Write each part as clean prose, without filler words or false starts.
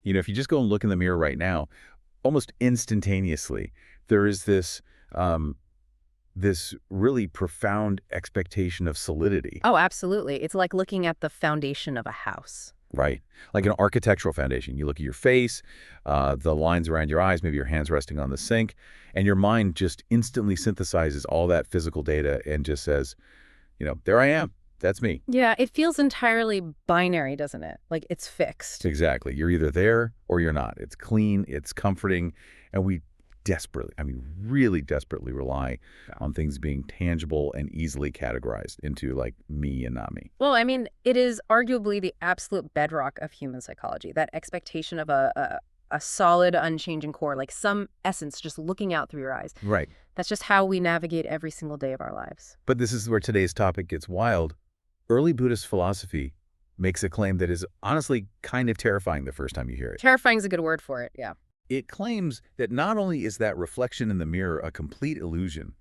If you just go and look in the mirror right now, almost instantaneously, there is um, this really profound expectation of solidity, Oh, absolutely. It's like looking at the foundation of a house. right? Like an architectural foundation. You look at your face, the lines around your eyes, maybe your hands resting on the sink, and your mind just instantly synthesizes all that physical data and just says, there I am. That's me. Yeah, it feels entirely binary, doesn't it? Like it's fixed. Exactly. You're either there or you're not. It's clean, it's comforting, and we desperately, really desperately rely on things being tangible and easily categorized into like me and not me. Well, I mean, it is arguably the absolute bedrock of human psychology, that expectation of a solid, unchanging core, like some essence just looking out through your eyes. Right. That's just how we navigate every single day of our lives. But this is where today's topic gets wild. Early Buddhist philosophy makes a claim that is honestly kind of terrifying the first time you hear it. Terrifying is a good word for it, yeah. It claims that not only is that reflection in the mirror a complete illusion,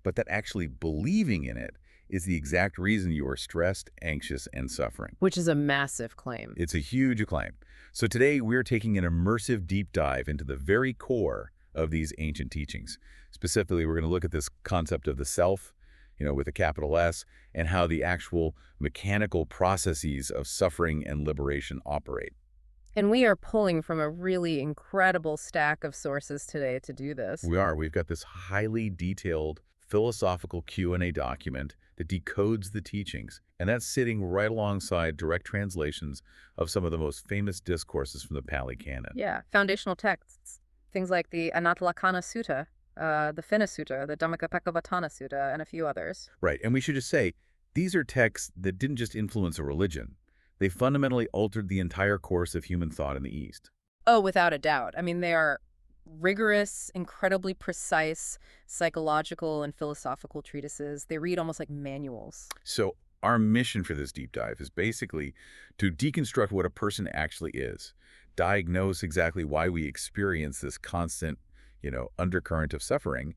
but that actually believing in it is the exact reason you are stressed, anxious, and suffering. Which is a massive claim. It's a huge claim. So today we're taking an immersive deep dive into the very core of these ancient teachings. Specifically, we're going to look at this concept of the self, with a capital S, and how the actual mechanical processes of suffering and liberation operate. And we are pulling from a really incredible stack of sources today to do this. We are. We've got this highly detailed philosophical Q&A document that decodes the teachings, and that's sitting right alongside direct translations of some of the most famous discourses from the Pali Canon. Yeah, foundational texts. Things like the Anatalakkhana Sutta, the Finna Sutta, the Dhammacakkappavattana Sutta, and a few others. Right, and we should just say, these are texts that didn't just influence a religion. They fundamentally altered the entire course of human thought in the East. Oh, without a doubt. I mean, they are rigorous, incredibly precise psychological and philosophical treatises. They read almost like manuals. So our mission for this deep dive is basically to deconstruct what a person actually is, diagnose exactly why we experience this constant, undercurrent of suffering,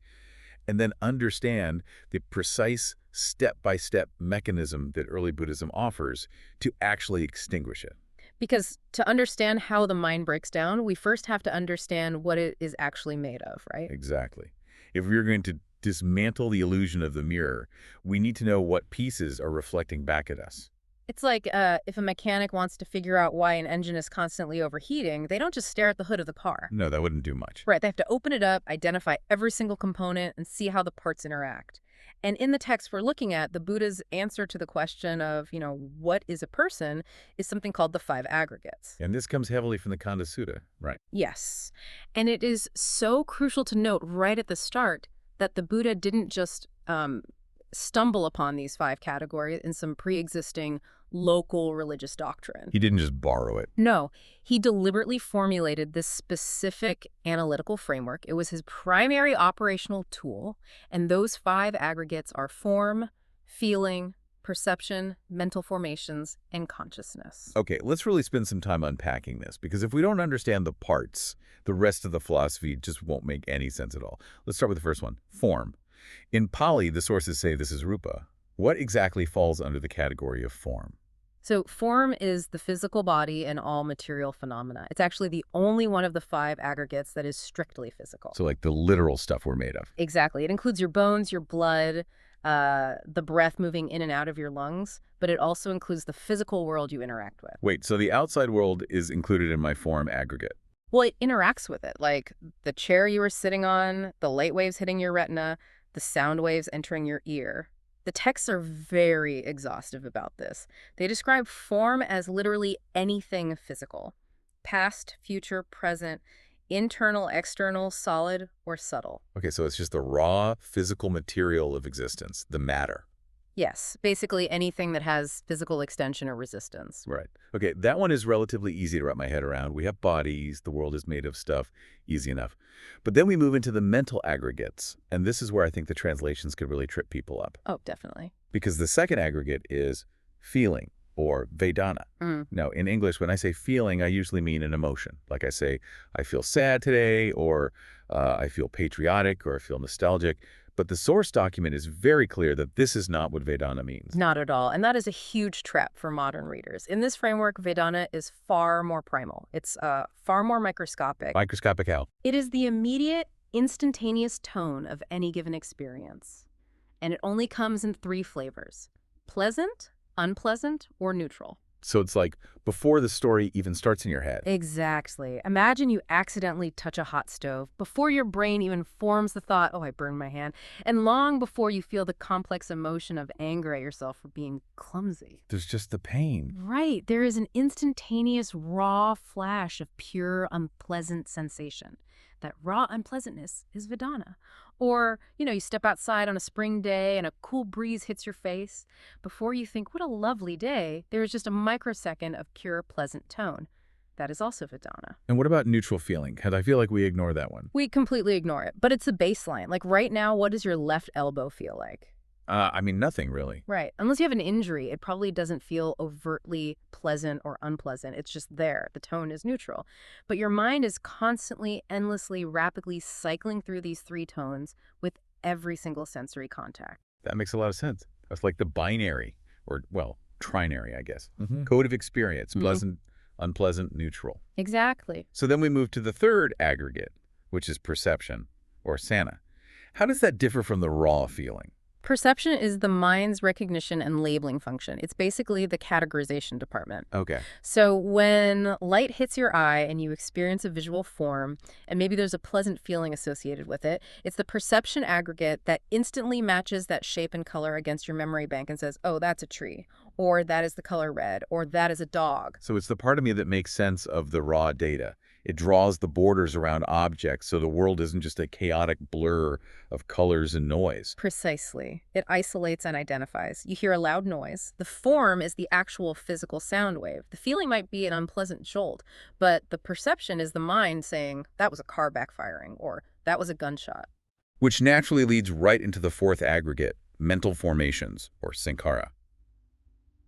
and then understand the precise step-by-step mechanism that early Buddhism offers to actually extinguish it. Because to understand how the mind breaks down, we first have to understand what it is actually made of, right? Exactly. If we're going to dismantle the illusion of the mirror, we need to know what pieces are reflecting back at us. It's like if a mechanic wants to figure out why an engine is constantly overheating, they don't just stare at the hood of the car. No, that wouldn't do much. Right, they have to open it up, identify every single component, and see how the parts interact. And in the text we're looking at, the Buddha's answer to the question of, what is a person is something called the five aggregates. And this comes heavily from the Kanda Sutta, right? Yes. And it is so crucial to note right at the start that the Buddha didn't just stumble upon these five categories in some pre-existing local religious doctrine. He didn't just borrow it. No, he deliberately formulated this specific analytical framework. It was his primary operational tool, and those five aggregates are form, feeling, perception, mental formations, and consciousness. Okay, let's really spend some time unpacking this, because if we don't understand the parts, the rest of the philosophy just won't make any sense at all. Let's start with the first one, form. In Pali, the sources say this is rupa. What exactly falls under the category of form? So form is the physical body and all material phenomena. It's actually the only one of the five aggregates that is strictly physical. So like the literal stuff we're made of. Exactly. It includes your bones, your blood, the breath moving in and out of your lungs, but it also includes the physical world you interact with. Wait, so the outside world is included in my form aggregate? Well, it interacts with it, like the chair you were sitting on, the light waves hitting your retina, the sound waves entering your ear. The texts are very exhaustive about this. They describe form as literally anything physical. Past, future, present, internal, external, solid, or subtle. Okay, so it's just the raw physical material of existence, the matter. Yes, basically anything that has physical extension or resistance. Right. Okay, that one is relatively easy to wrap my head around. We have bodies, the world is made of stuff, easy enough. But then we move into the mental aggregates, and this is where I think the translations could really trip people up. Oh, definitely. Because the second aggregate is feeling, or Vedana. Now, in English, when I say feeling, I usually mean an emotion. Like I say, I feel sad today, or I feel patriotic, or I feel nostalgic. But the source document is very clear that this is not what Vedana means. Not at all. And that is a huge trap for modern readers. In this framework, Vedana is far more primal. It's far more microscopic. Microscopic how? It is the immediate, instantaneous tone of any given experience. And it only comes in 3 flavors: pleasant, unpleasant, or neutral. So it's like before the story even starts in your head. Exactly. Imagine you accidentally touch a hot stove before your brain even forms the thought, oh, I burned my hand, and long before you feel the complex emotion of anger at yourself for being clumsy. There's just the pain. Right. There is an instantaneous, raw flash of pure, unpleasant sensation. That raw unpleasantness is Vedana. Or, you step outside on a spring day and a cool breeze hits your face. Before you think, what a lovely day, there is just a microsecond of pure, pleasant tone. That is also Vedana. And what about neutral feeling? Because I feel like we ignore that one. We completely ignore it, but it's the baseline. Like right now, what does your left elbow feel like? I mean, nothing really. Right. Unless you have an injury, it probably doesn't feel overtly pleasant or unpleasant. It's just there. The tone is neutral. But your mind is constantly, endlessly, rapidly cycling through these 3 tones with every single sensory contact. That makes a lot of sense. That's like the binary, or, well, trinary, I guess. Mm-hmm. Code of experience, Mm-hmm. pleasant, unpleasant, neutral. Exactly. So then we move to the third aggregate, which is perception, or sana. How does that differ from the raw feeling? Perception is the mind's recognition and labeling function. It's basically the categorization department. Okay. So when light hits your eye and you experience a visual form, and maybe there's a pleasant feeling associated with it, it's the perception aggregate that instantly matches that shape and color against your memory bank and says, oh, that's a tree, or that is the color red, or that is a dog. So it's the part of me that makes sense of the raw data. It draws the borders around objects so the world isn't just a chaotic blur of colors and noise. Precisely. It isolates and identifies. You hear a loud noise. The form is the actual physical sound wave. The feeling might be an unpleasant jolt, but the perception is the mind saying, that was a car backfiring, or that was a gunshot. Which naturally leads right into the fourth aggregate, mental formations, or sankhara.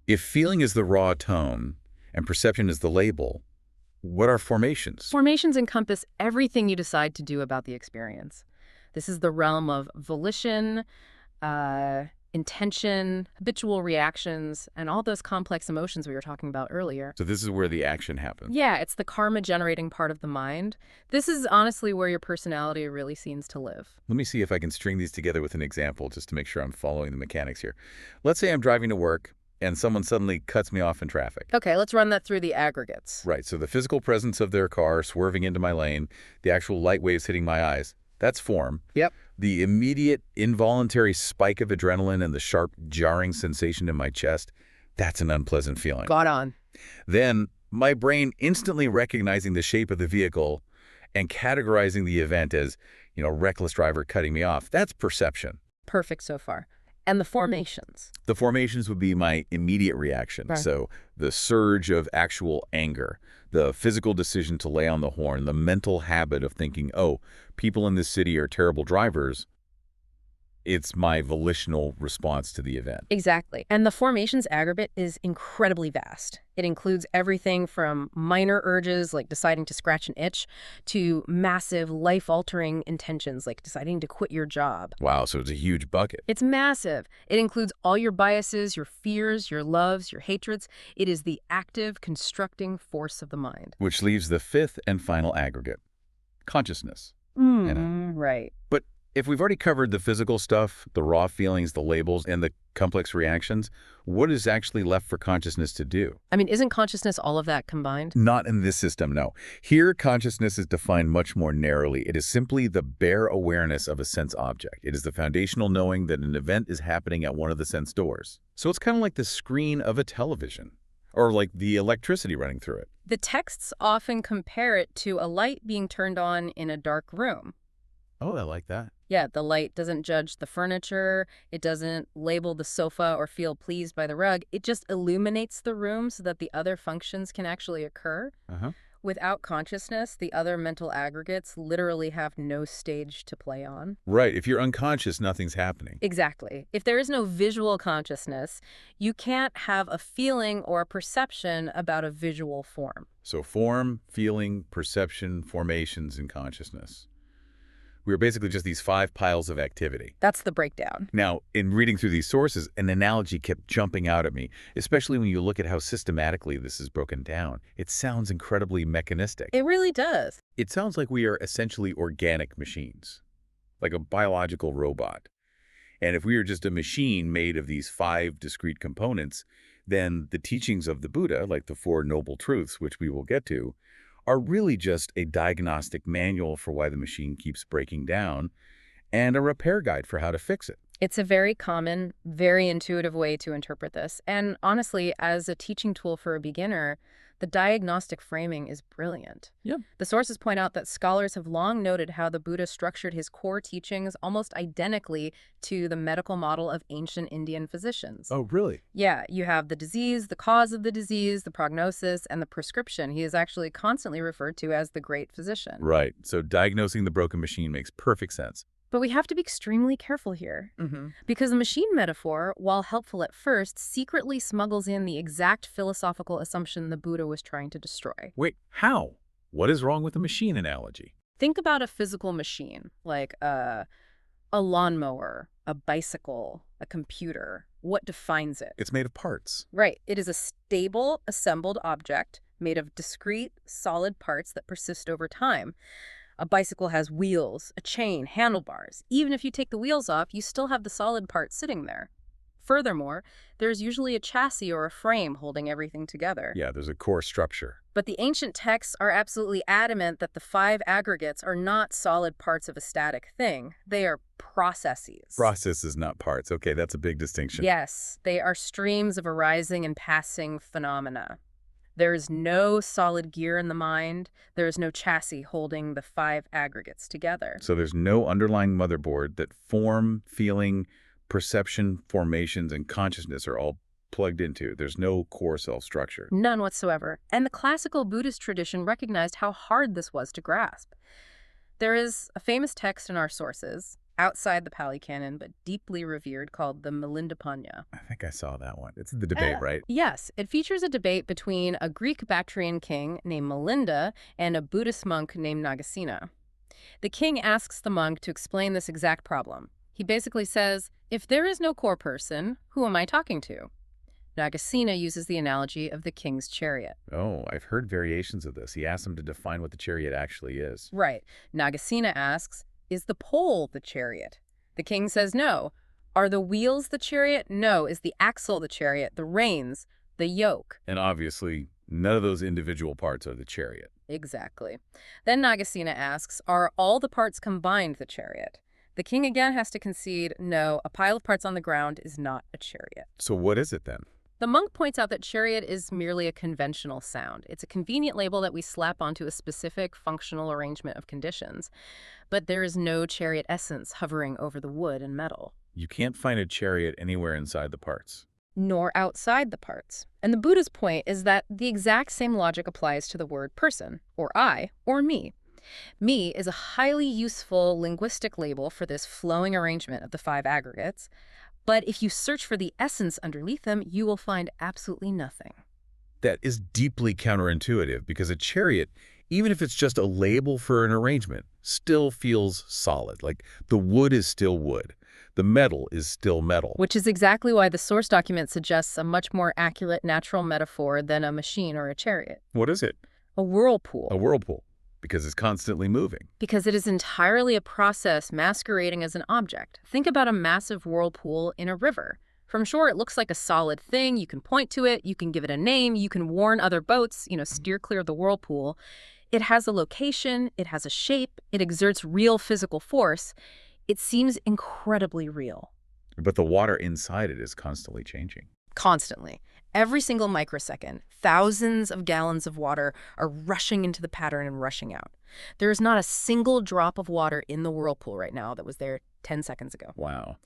If feeling is the raw tone and perception is the label, what are formations? Formations encompass everything you decide to do about the experience. This is the realm of volition, intention, habitual reactions, and all those complex emotions we were talking about earlier. So this is where the action happens. Yeah, it's the karma-generating part of the mind. This is honestly where your personality really seems to live. Let me see if I can string these together with an example just to make sure I'm following the mechanics here. Let's say I'm driving to work and someone suddenly cuts me off in traffic. Okay, let's run that through the aggregates. Right, so the physical presence of their car swerving into my lane, the actual light waves hitting my eyes, that's form. Yep. The immediate involuntary spike of adrenaline and the sharp jarring sensation in my chest, that's an unpleasant feeling. Got on. Then my brain instantly recognizing the shape of the vehicle and categorizing the event as, reckless driver cutting me off, that's perception. Perfect so far. And the formations. The formations would be my immediate reaction. Right. So the surge of actual anger, the physical decision to lay on the horn, the mental habit of thinking, oh, people in this city are terrible drivers. It's my volitional response to the event. Exactly. And the formations aggregate is incredibly vast. It includes everything from minor urges like deciding to scratch an itch to massive life-altering intentions like deciding to quit your job. Wow, so it's a huge bucket. It's massive. It includes all your biases, your fears, your loves, your hatreds. It is the active, constructing force of the mind. Which leaves the fifth and final aggregate, consciousness. Right. But if we've already covered the physical stuff, the raw feelings, the labels, and the complex reactions, what is actually left for consciousness to do? I mean, isn't consciousness all of that combined? Not in this system, no. Here, consciousness is defined much more narrowly. It is simply the bare awareness of a sense object. It is the foundational knowing that an event is happening at one of the sense doors. So it's kind of like the screen of a television, or like the electricity running through it. The texts often compare it to a light being turned on in a dark room. Oh, I like that. Yeah, the light doesn't judge the furniture, it doesn't label the sofa or feel pleased by the rug. It just illuminates the room so that the other functions can actually occur. Uh-huh. Without consciousness, the other mental aggregates literally have no stage to play on. Right. If you're unconscious, nothing's happening. Exactly. If there is no visual consciousness, you can't have a feeling or a perception about a visual form. So form, feeling, perception, formations, and consciousness. We are basically just these 5 piles of activity. That's the breakdown. Now, in reading through these sources, an analogy kept jumping out at me, especially when you look at how systematically this is broken down. It sounds incredibly mechanistic. It really does. It sounds like we are essentially organic machines, like a biological robot. And if we are just a machine made of these 5 discrete components, then the teachings of the Buddha, like the Four Noble Truths, which we will get to, are really just a diagnostic manual for why the machine keeps breaking down and a repair guide for how to fix it. It's a very common, very intuitive way to interpret this. And honestly, as a teaching tool for a beginner, the diagnostic framing is brilliant. Yeah. The sources point out that scholars have long noted how the Buddha structured his core teachings almost identically to the medical model of ancient Indian physicians. Oh, really? Yeah, you have the disease, the cause of the disease, the prognosis, and the prescription. He is actually constantly referred to as the great physician. Right. So diagnosing the broken machine makes perfect sense. But we have to be extremely careful here. Because the machine metaphor, while helpful at first, secretly smuggles in the exact philosophical assumption the Buddha was trying to destroy. Wait, how? What is wrong with the machine analogy? Think about a physical machine, like a lawnmower, a bicycle, a computer. What defines it? It's made of parts. Right. It is a stable, assembled object made of discrete, solid parts that persist over time. A bicycle has wheels, a chain, handlebars. Even if you take the wheels off, you still have the solid part sitting there. Furthermore, there's usually a chassis or a frame holding everything together. Yeah, there's a core structure. But the ancient texts are absolutely adamant that the 5 aggregates are not solid parts of a static thing. They are processes. Processes, not parts. Okay, that's a big distinction. Yes, they are streams of arising and passing phenomena. There is no solid gear in the mind. There is no chassis holding the 5 aggregates together. So there's no underlying motherboard that form, feeling, perception, formations, and consciousness are all plugged into. There's no core self-structure. None whatsoever. And the classical Buddhist tradition recognized how hard this was to grasp. There is a famous text in our sources, outside the Pali Canon, but deeply revered, called the Milindapanya. I think I saw that one. It's the debate, right? Yes, it features a debate between a Greek Bactrian king named Melinda and a Buddhist monk named Nagasena. The king asks the monk to explain this exact problem. He basically says, if there is no core person, who am I talking to? Nagasena uses the analogy of the king's chariot. Oh, I've heard variations of this. He asks him to define what the chariot actually is. Right. Nagasena asks, is the pole the chariot? The king says no. Are the wheels the chariot? No. Is the axle the chariot? The reins? The yoke? And obviously, none of those individual parts are the chariot. Exactly. Then Nagasena asks, are all the parts combined the chariot? The king again has to concede, no, a pile of parts on the ground is not a chariot. So what is it then? The monk points out that chariot is merely a conventional sound. It's a convenient label that we slap onto a specific functional arrangement of conditions. But there is no chariot essence hovering over the wood and metal. You can't find a chariot anywhere inside the parts. Nor outside the parts. And the Buddha's point is that the exact same logic applies to the word person, or I, or me. Me is a highly useful linguistic label for this flowing arrangement of the 5 aggregates. But if you search for the essence underneath them, you will find absolutely nothing. That is deeply counterintuitive because a chariot, even if it's just a label for an arrangement, still feels solid. Like the wood is still wood. The metal is still metal. Which is exactly why the source document suggests a much more accurate natural metaphor than a machine or a chariot. What is it? A whirlpool. A whirlpool. Because it's constantly moving. Because it is entirely a process masquerading as an object. Think about a massive whirlpool in a river. From shore, it looks like a solid thing. You can point to it. You can give it a name. You can warn other boats, steer clear of the whirlpool. It has a location. It has a shape. It exerts real physical force. It seems incredibly real. But the water inside it is constantly changing. Constantly. Every single microsecond, thousands of gallons of water are rushing into the pattern and rushing out. There is not a single drop of water in the whirlpool right now that was there 10 seconds ago. Wow.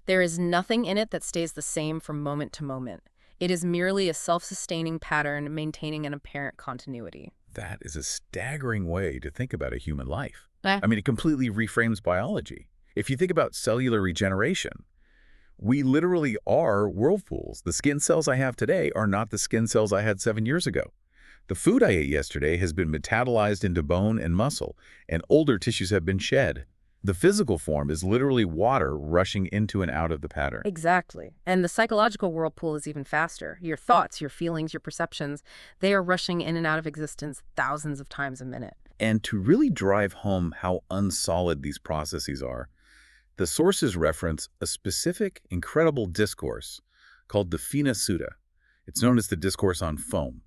There is nothing in it that stays the same from moment to moment. It is merely a self-sustaining pattern maintaining an apparent continuity. That is a staggering way to think about a human life. Eh? I mean, it completely reframes biology. If you think about cellular regeneration, we literally are whirlpools. The skin cells I have today are not the skin cells I had 7 years ago. The food I ate yesterday has been metabolized into bone and muscle, and older tissues have been shed. The physical form is literally water rushing into and out of the pattern. Exactly. And the psychological whirlpool is even faster. Your thoughts, your feelings, your perceptions, they are rushing in and out of existence thousands of times a minute. And to really drive home how unsolid these processes are, the sources reference a specific, incredible discourse called the Fina Sutta. It's known as the Discourse on Foam,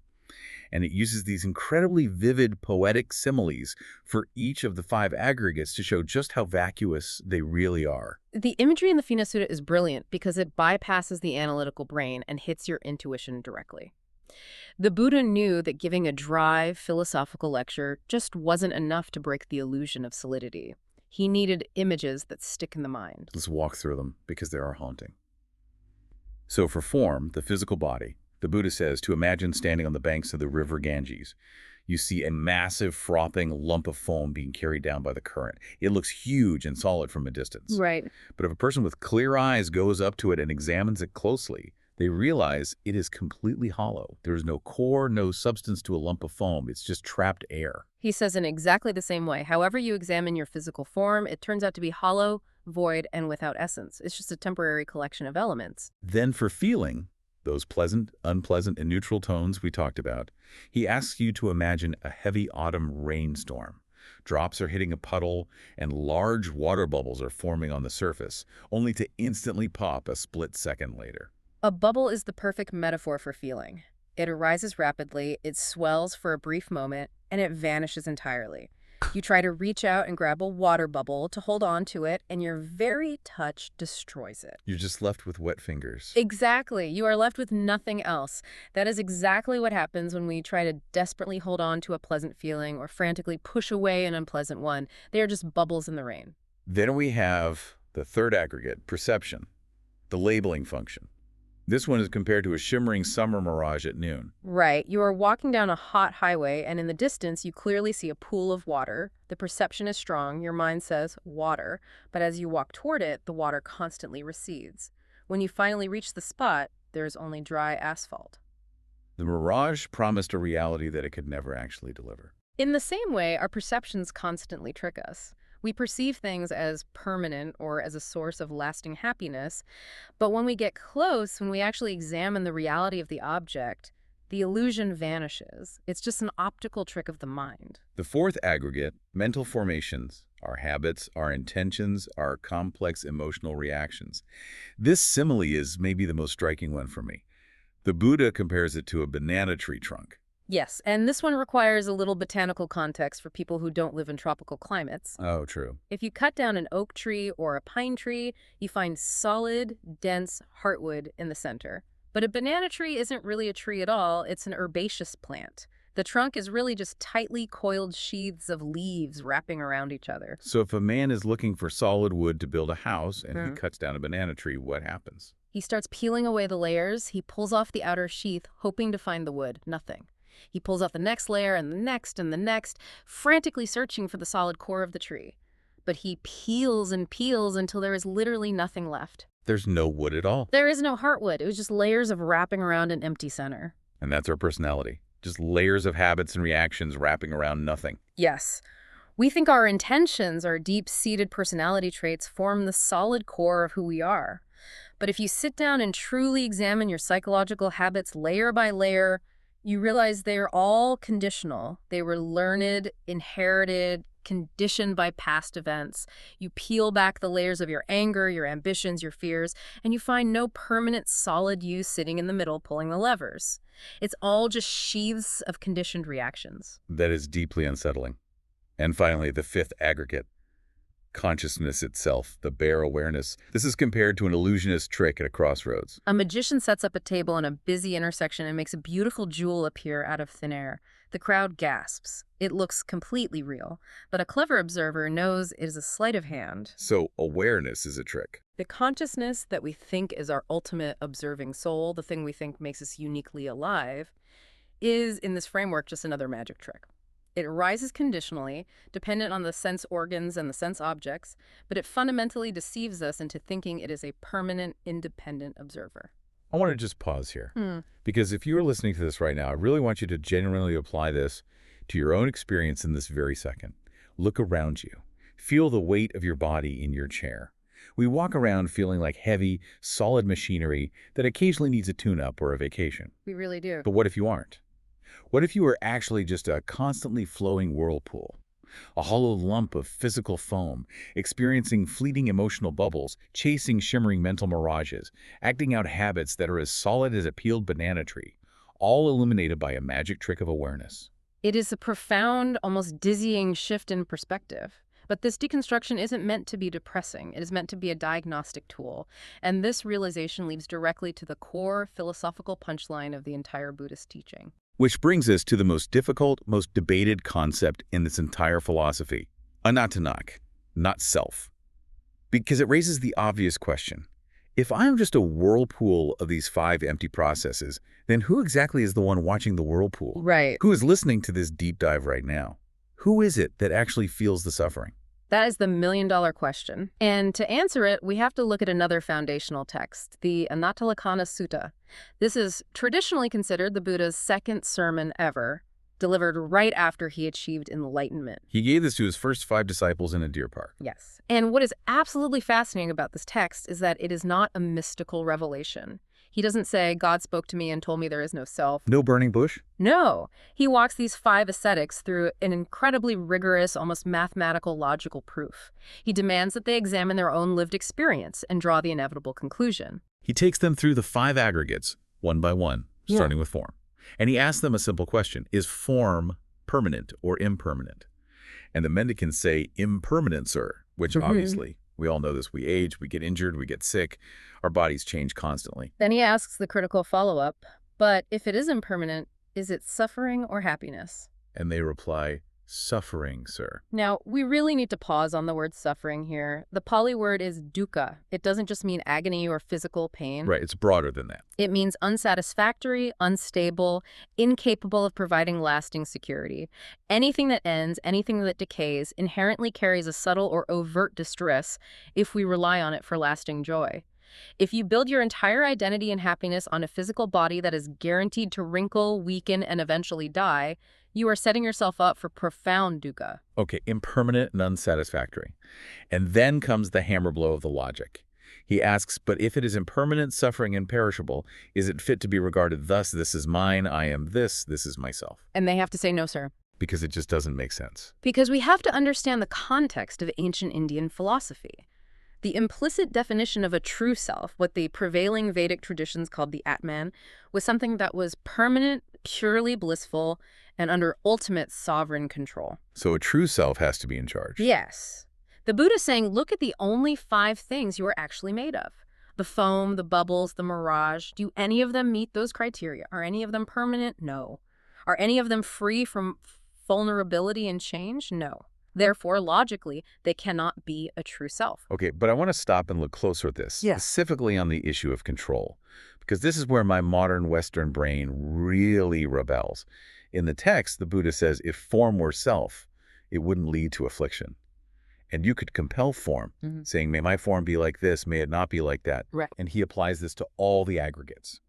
and it uses these incredibly vivid poetic similes for each of the 5 aggregates to show just how vacuous they really are. The imagery in the Fina Sutta is brilliant because it bypasses the analytical brain and hits your intuition directly. The Buddha knew that giving a dry, philosophical lecture just wasn't enough to break the illusion of solidity. He needed images that stick in the mind. Let's walk through them because they are haunting. So for form, the physical body, the Buddha says to imagine standing on the banks of the river Ganges. You see a massive frothing lump of foam being carried down by the current. It looks huge and solid from a distance. Right. But if a person with clear eyes goes up to it and examines it closely, they realize it is completely hollow. There is no core, no substance to a lump of foam. It's just trapped air. He says in exactly the same way, however you examine your physical form, it turns out to be hollow, void, and without essence. It's just a temporary collection of elements. Then for feeling, those pleasant, unpleasant, and neutral tones we talked about, he asks you to imagine a heavy autumn rainstorm. Drops are hitting a puddle, and large water bubbles are forming on the surface, only to instantly pop a split second later. A bubble is the perfect metaphor for feeling. It arises rapidly, it swells for a brief moment, and it vanishes entirely. You try to reach out and grab a water bubble to hold on to it, and your very touch destroys it. You're just left with wet fingers. Exactly. You are left with nothing else. That is exactly what happens when we try to desperately hold on to a pleasant feeling or frantically push away an unpleasant one. They are just bubbles in the rain. Then we have the third aggregate, perception, the labeling function. This one is compared to a shimmering summer mirage at noon. Right. You are walking down a hot highway, and in the distance, you clearly see a pool of water. The perception is strong. Your mind says, water. But as you walk toward it, the water constantly recedes. When you finally reach the spot, there is only dry asphalt. The mirage promised a reality that it could never actually deliver. In the same way, our perceptions constantly trick us. We perceive things as permanent or as a source of lasting happiness, but when we get close, when we actually examine the reality of the object, the illusion vanishes. It's just an optical trick of the mind. The fourth aggregate, mental formations, our habits, our intentions, our complex emotional reactions. This simile is maybe the most striking one for me. The Buddha compares it to a banana tree trunk. Yes, and this one requires a little botanical context for people who don't live in tropical climates. Oh, true. If you cut down an oak tree or a pine tree, you find solid, dense heartwood in the center. But a banana tree isn't really a tree at all, it's an herbaceous plant. The trunk is really just tightly coiled sheaths of leaves wrapping around each other. So if a man is looking for solid wood to build a house and he cuts down a banana tree, what happens? He starts peeling away the layers, he pulls off the outer sheath, hoping to find the wood. Nothing. He pulls off the next layer and the next, frantically searching for the solid core of the tree. But he peels and peels until there is literally nothing left. There's no wood at all. There is no heartwood. It was just layers of wrapping around an empty center. And that's our personality. Just layers of habits and reactions wrapping around nothing. Yes. We think our intentions, our deep-seated personality traits, form the solid core of who we are. But if you sit down and truly examine your psychological habits layer by layer, you realize they are all conditional. They were learned, inherited, conditioned by past events. You peel back the layers of your anger, your ambitions, your fears, and you find no permanent solid you sitting in the middle pulling the levers. It's all just sheaths of conditioned reactions. That is deeply unsettling. And finally, the fifth aggregate, consciousness itself, the bare awareness. This is compared to an illusionist trick at a crossroads. A magician sets up a table in a busy intersection and makes a beautiful jewel appear out of thin air. The crowd gasps. It looks completely real, but a clever observer knows it is a sleight of hand. So awareness is a trick. The consciousness that we think is our ultimate observing soul, the thing we think makes us uniquely alive, is, in this framework, just another magic trick. It arises conditionally, dependent on the sense organs and the sense objects, but it fundamentally deceives us into thinking it is a permanent, independent observer. I want to just pause here, because if you are listening to this right now, I really want you to genuinely apply this to your own experience in this very second. Look around you. Feel the weight of your body in your chair. We walk around feeling like heavy, solid machinery that occasionally needs a tune-up or a vacation. We really do. But what if you aren't? What if you were actually just a constantly flowing whirlpool? A hollow lump of physical foam, experiencing fleeting emotional bubbles, chasing shimmering mental mirages, acting out habits that are as solid as a peeled banana tree, all illuminated by a magic trick of awareness. It is a profound, almost dizzying shift in perspective. But this deconstruction isn't meant to be depressing. It is meant to be a diagnostic tool. And this realization leads directly to the core philosophical punchline of the entire Buddhist teaching. Which brings us to the most difficult, most debated concept in this entire philosophy, anattanak, not self. Because it raises the obvious question. If I'm just a whirlpool of these 5 empty processes, then who exactly is the one watching the whirlpool? Right. Who is listening to this deep dive right now? Who is it that actually feels the suffering? That is the million-dollar question. And to answer it, we have to look at another foundational text, the Anatthalakkhana Sutta. This is traditionally considered the Buddha's second sermon ever, delivered right after he achieved enlightenment. He gave this to his first 5 disciples in a deer park. Yes. And what is absolutely fascinating about this text is that it is not a mystical revelation. He doesn't say, God spoke to me and told me there is no self. No burning bush? No. He walks these 5 ascetics through an incredibly rigorous, almost mathematical, logical proof. He demands that they examine their own lived experience and draw the inevitable conclusion. He takes them through the 5 aggregates, one by one, Yeah. starting with form. And he asks them a simple question: is form permanent or impermanent? And the mendicants say, impermanent, sir, which obviously, we all know this, we age, we get injured, we get sick, our bodies change constantly. Then he asks the critical follow-up, but if it is impermanent, is it suffering or happiness? And they reply, suffering, sir. Now, we really need to pause on the word suffering here. The Pali word is dukkha. It doesn't just mean agony or physical pain. Right, it's broader than that. It means unsatisfactory, unstable, incapable of providing lasting security. Anything that ends, anything that decays, inherently carries a subtle or overt distress if we rely on it for lasting joy. If you build your entire identity and happiness on a physical body that is guaranteed to wrinkle, weaken, and eventually die, you are setting yourself up for profound dukkha. Okay, impermanent and unsatisfactory. And then comes the hammer blow of the logic. He asks, but if it is impermanent, suffering, and perishable, is it fit to be regarded thus, this is mine, I am this is myself? And they have to say no, sir. Because it just doesn't make sense. Because we have to understand the context of ancient Indian philosophy. The implicit definition of a true self, what the prevailing Vedic traditions called the Atman, was something that was permanent, purely blissful, and under ultimate sovereign control. So a true self has to be in charge. Yes. The Buddha's saying, look at the only 5 things you are actually made of. The foam, the bubbles, the mirage. Do any of them meet those criteria? Are any of them permanent? No. Are any of them free from vulnerability and change? No. Therefore, logically, they cannot be a true self. Okay, but I want to stop and look closer at this, Yeah. specifically on the issue of control, because this is where my modern Western brain really rebels. In the text, the Buddha says if form were self, it wouldn't lead to affliction. And you could compel form, saying, may my form be like this, may it not be like that. Right. And he applies this to all the aggregates.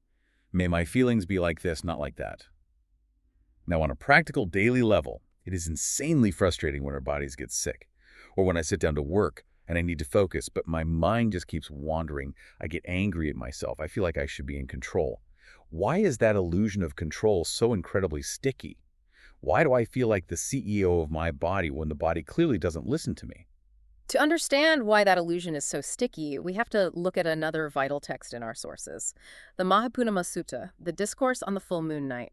May my feelings be like this, not like that. Now, on a practical daily level, it is insanely frustrating when our bodies get sick, or when I sit down to work and I need to focus, but my mind just keeps wandering. I get angry at myself. I feel like I should be in control. Why is that illusion of control so incredibly sticky? Why do I feel like the CEO of my body when the body clearly doesn't listen to me? To understand why that illusion is so sticky, we have to look at another vital text in our sources, the Mahapunama Sutta, the Discourse on the Full Moon Night.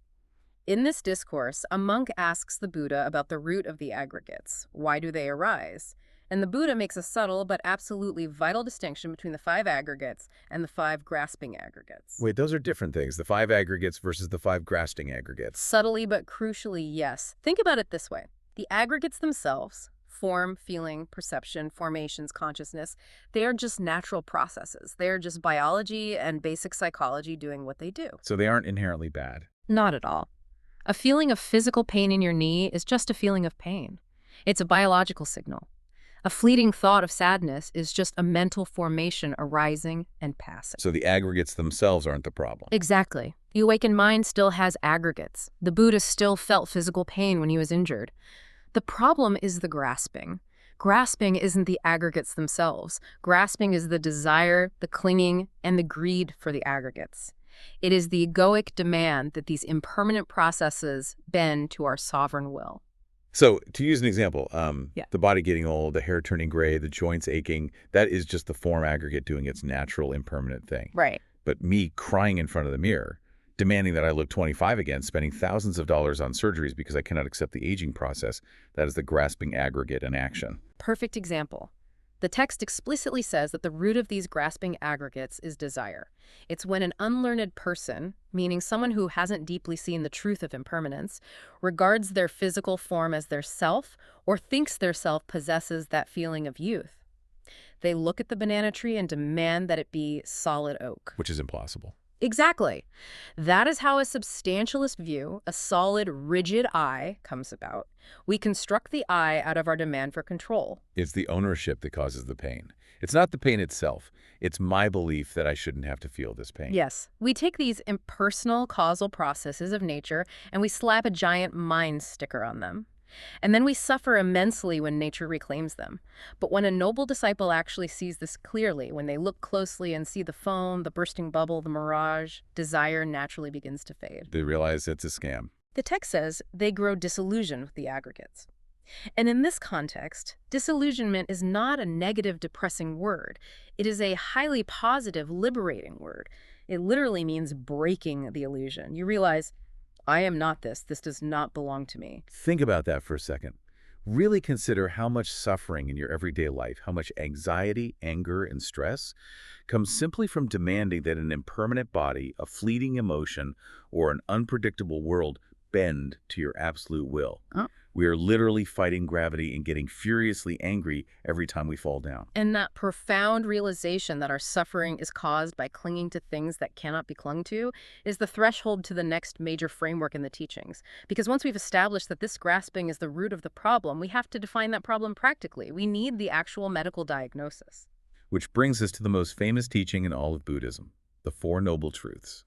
In this discourse, a monk asks the Buddha about the root of the aggregates. Why do they arise? And the Buddha makes a subtle but absolutely vital distinction between the 5 aggregates and the 5 grasping aggregates. Wait, those are different things, the 5 aggregates versus the 5 grasping aggregates. Subtly but crucially, yes. Think about it this way. The aggregates themselves, form, feeling, perception, formations, consciousness, they are just natural processes. They are just biology and basic psychology doing what they do. So they aren't inherently bad. Not at all. A feeling of physical pain in your knee is just a feeling of pain. It's a biological signal. A fleeting thought of sadness is just a mental formation arising and passing. So the aggregates themselves aren't the problem. Exactly. The awakened mind still has aggregates. The Buddha still felt physical pain when he was injured. The problem is the grasping. Grasping isn't the aggregates themselves. Grasping is the desire, the clinging, and the greed for the aggregates. It is the egoic demand that these impermanent processes bend to our sovereign will. So to use an example, Yeah. the body getting old, the hair turning gray, the joints aching, that is just the form aggregate doing its natural impermanent thing. Right. But me crying in front of the mirror, demanding that I look 25 again, spending thousands of dollars on surgeries because I cannot accept the aging process, that is the grasping aggregate in action. Perfect example. The text explicitly says that the root of these grasping aggregates is desire. It's when an unlearned person, meaning someone who hasn't deeply seen the truth of impermanence, regards their physical form as their self or thinks their self possesses that feeling of youth. They look at the banana tree and demand that it be solid oak. Which is impossible. Exactly. That is how a substantialist view, a solid, rigid I, comes about. We construct the I out of our demand for control. It's the ownership that causes the pain. It's not the pain itself. It's my belief that I shouldn't have to feel this pain. Yes, we take these impersonal causal processes of nature and we slap a giant mind sticker on them. And then we suffer immensely when nature reclaims them. But when a noble disciple actually sees this clearly, when they look closely and see the foam, the bursting bubble, the mirage, desire naturally begins to fade. They realize it's a scam. The text says they grow disillusioned with the aggregates. And in this context, disillusionment is not a negative, depressing word. It is a highly positive, liberating word. It literally means breaking the illusion. You realize, I am not this. This does not belong to me. Think about that for a second. Really consider how much suffering in your everyday life, how much anxiety, anger, and stress comes simply from demanding that an impermanent body, a fleeting emotion, or an unpredictable world bend to your absolute will. Oh. We are literally fighting gravity and getting furiously angry every time we fall down. And that profound realization that our suffering is caused by clinging to things that cannot be clung to is the threshold to the next major framework in the teachings. Because once we've established that this grasping is the root of the problem, we have to define that problem practically. We need the actual medical diagnosis. Which brings us to the most famous teaching in all of Buddhism, the Four Noble Truths.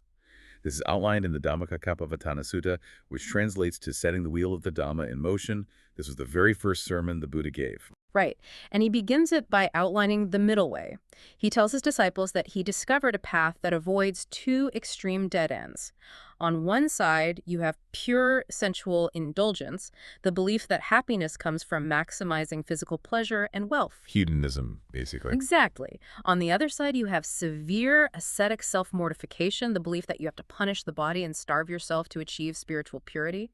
This is outlined in the Dhammacakkappavattana Sutta, which translates to setting the wheel of the Dhamma in motion. This was the very first sermon the Buddha gave. Right. And he begins it by outlining the middle way. He tells his disciples that he discovered a path that avoids two extreme dead ends. On one side, you have pure sensual indulgence, the belief that happiness comes from maximizing physical pleasure and wealth. Hedonism, basically. Exactly. On the other side, you have severe ascetic self-mortification, the belief that you have to punish the body and starve yourself to achieve spiritual purity.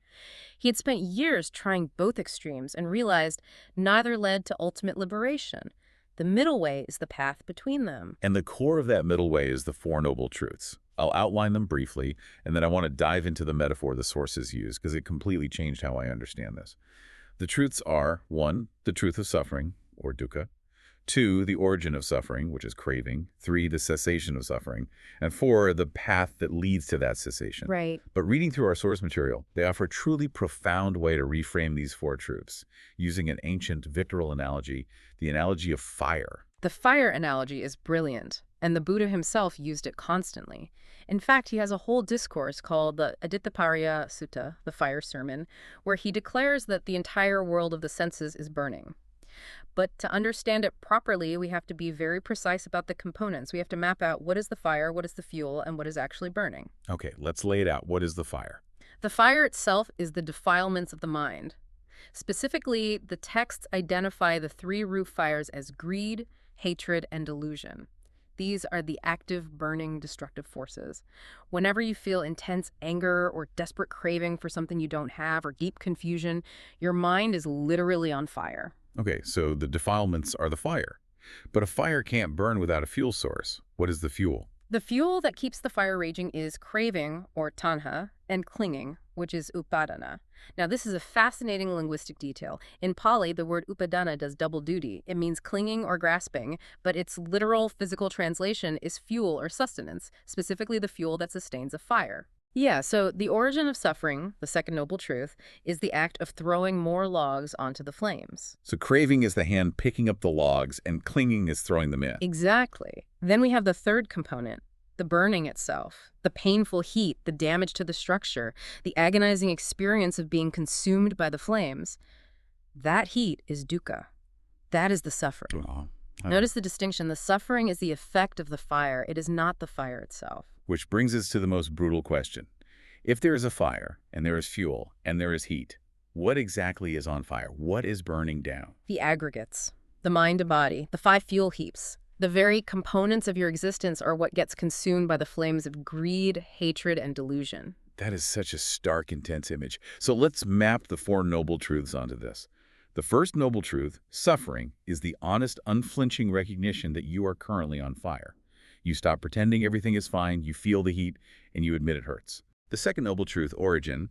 He had spent years trying both extremes and realized neither led to ultimate liberation. The middle way is the path between them. And the core of that middle way is the Four Noble Truths. I'll outline them briefly, and then I want to dive into the metaphor the sources use, because it completely changed how I understand this. The truths are, 1, the truth of suffering, or dukkha; 2, the origin of suffering, which is craving; 3, the cessation of suffering; and 4, the path that leads to that cessation. Right. But reading through our source material, they offer a truly profound way to reframe these four truths, using an ancient victoral analogy, the analogy of fire. The fire analogy is brilliant, and the Buddha himself used it constantly. In fact, he has a whole discourse called the Adittapariya Sutta, the fire sermon, where he declares that the entire world of the senses is burning. But to understand it properly, we have to be very precise about the components. We have to map out what is the fire, what is the fuel, and what is actually burning. Okay, let's lay it out. What is the fire? The fire itself is the defilements of the mind. Specifically, the texts identify the three root fires as greed, hatred, and delusion. These are the active, burning, destructive forces. Whenever you feel intense anger or desperate craving for something you don't have or deep confusion, your mind is literally on fire. Okay, so the defilements are the fire. But a fire can't burn without a fuel source. What is the fuel? The fuel that keeps the fire raging is craving, or tanha, and clinging, which is upadana. Now, this is a fascinating linguistic detail. In Pali, the word upadana does double duty. It means clinging or grasping, but its literal physical translation is fuel or sustenance, specifically the fuel that sustains a fire. Yeah, so the origin of suffering, the second noble truth, is the act of throwing more logs onto the flames. So craving is the hand picking up the logs, and clinging is throwing them in. Exactly. Then we have the third component, the burning itself, the painful heat, the damage to the structure, the agonizing experience of being consumed by the flames. That heat is dukkha. That is the suffering. Well, okay. Notice the distinction. The suffering is the effect of the fire. It is not the fire itself. Which brings us to the most brutal question. If there is a fire, and there is fuel, and there is heat, what exactly is on fire? What is burning down? The aggregates, the mind and body, the 5 fuel heaps, the very components of your existence are what gets consumed by the flames of greed, hatred, and delusion. That is such a stark, intense image. So let's map the 4 noble truths onto this. The first noble truth, suffering, is the honest, unflinching recognition that you are currently on fire. You stop pretending everything is fine, you feel the heat, and you admit it hurts. The second noble truth, origin,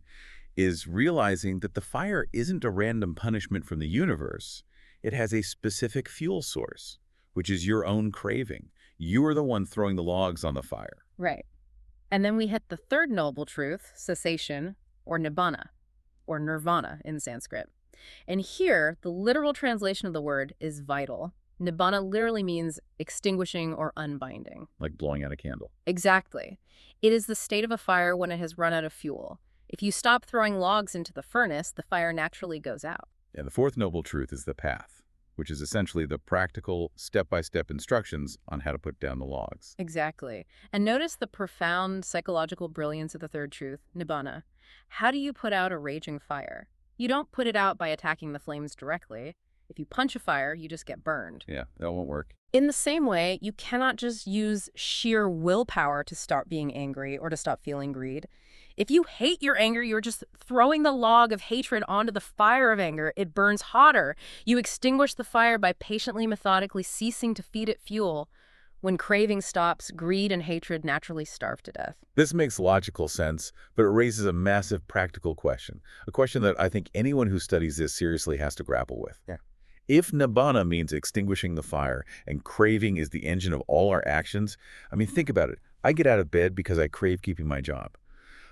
is realizing that the fire isn't a random punishment from the universe. It has a specific fuel source, which is your own craving. You are the one throwing the logs on the fire. Right. And then we hit the third noble truth, cessation, or nibbana, or nirvana in Sanskrit. And here, the literal translation of the word is vital. Nibbana literally means extinguishing or unbinding. Like blowing out a candle. Exactly. It is the state of a fire when it has run out of fuel. If you stop throwing logs into the furnace, the fire naturally goes out. And the fourth noble truth is the path, which is essentially the practical, step-by-step instructions on how to put down the logs. Exactly. And notice the profound psychological brilliance of the third truth, nibbana. How do you put out a raging fire? You don't put it out by attacking the flames directly. If you punch a fire, you just get burned. Yeah, that won't work. In the same way, you cannot just use sheer willpower to stop being angry or to stop feeling greed. If you hate your anger, you're just throwing the log of hatred onto the fire of anger. It burns hotter. You extinguish the fire by patiently, methodically ceasing to feed it fuel. When craving stops, greed and hatred naturally starve to death. This makes logical sense, but it raises a massive practical question. A question that I think anyone who studies this seriously has to grapple with. Yeah. If nibbana means extinguishing the fire and craving is the engine of all our actions, I mean, think about it. I get out of bed because I crave keeping my job.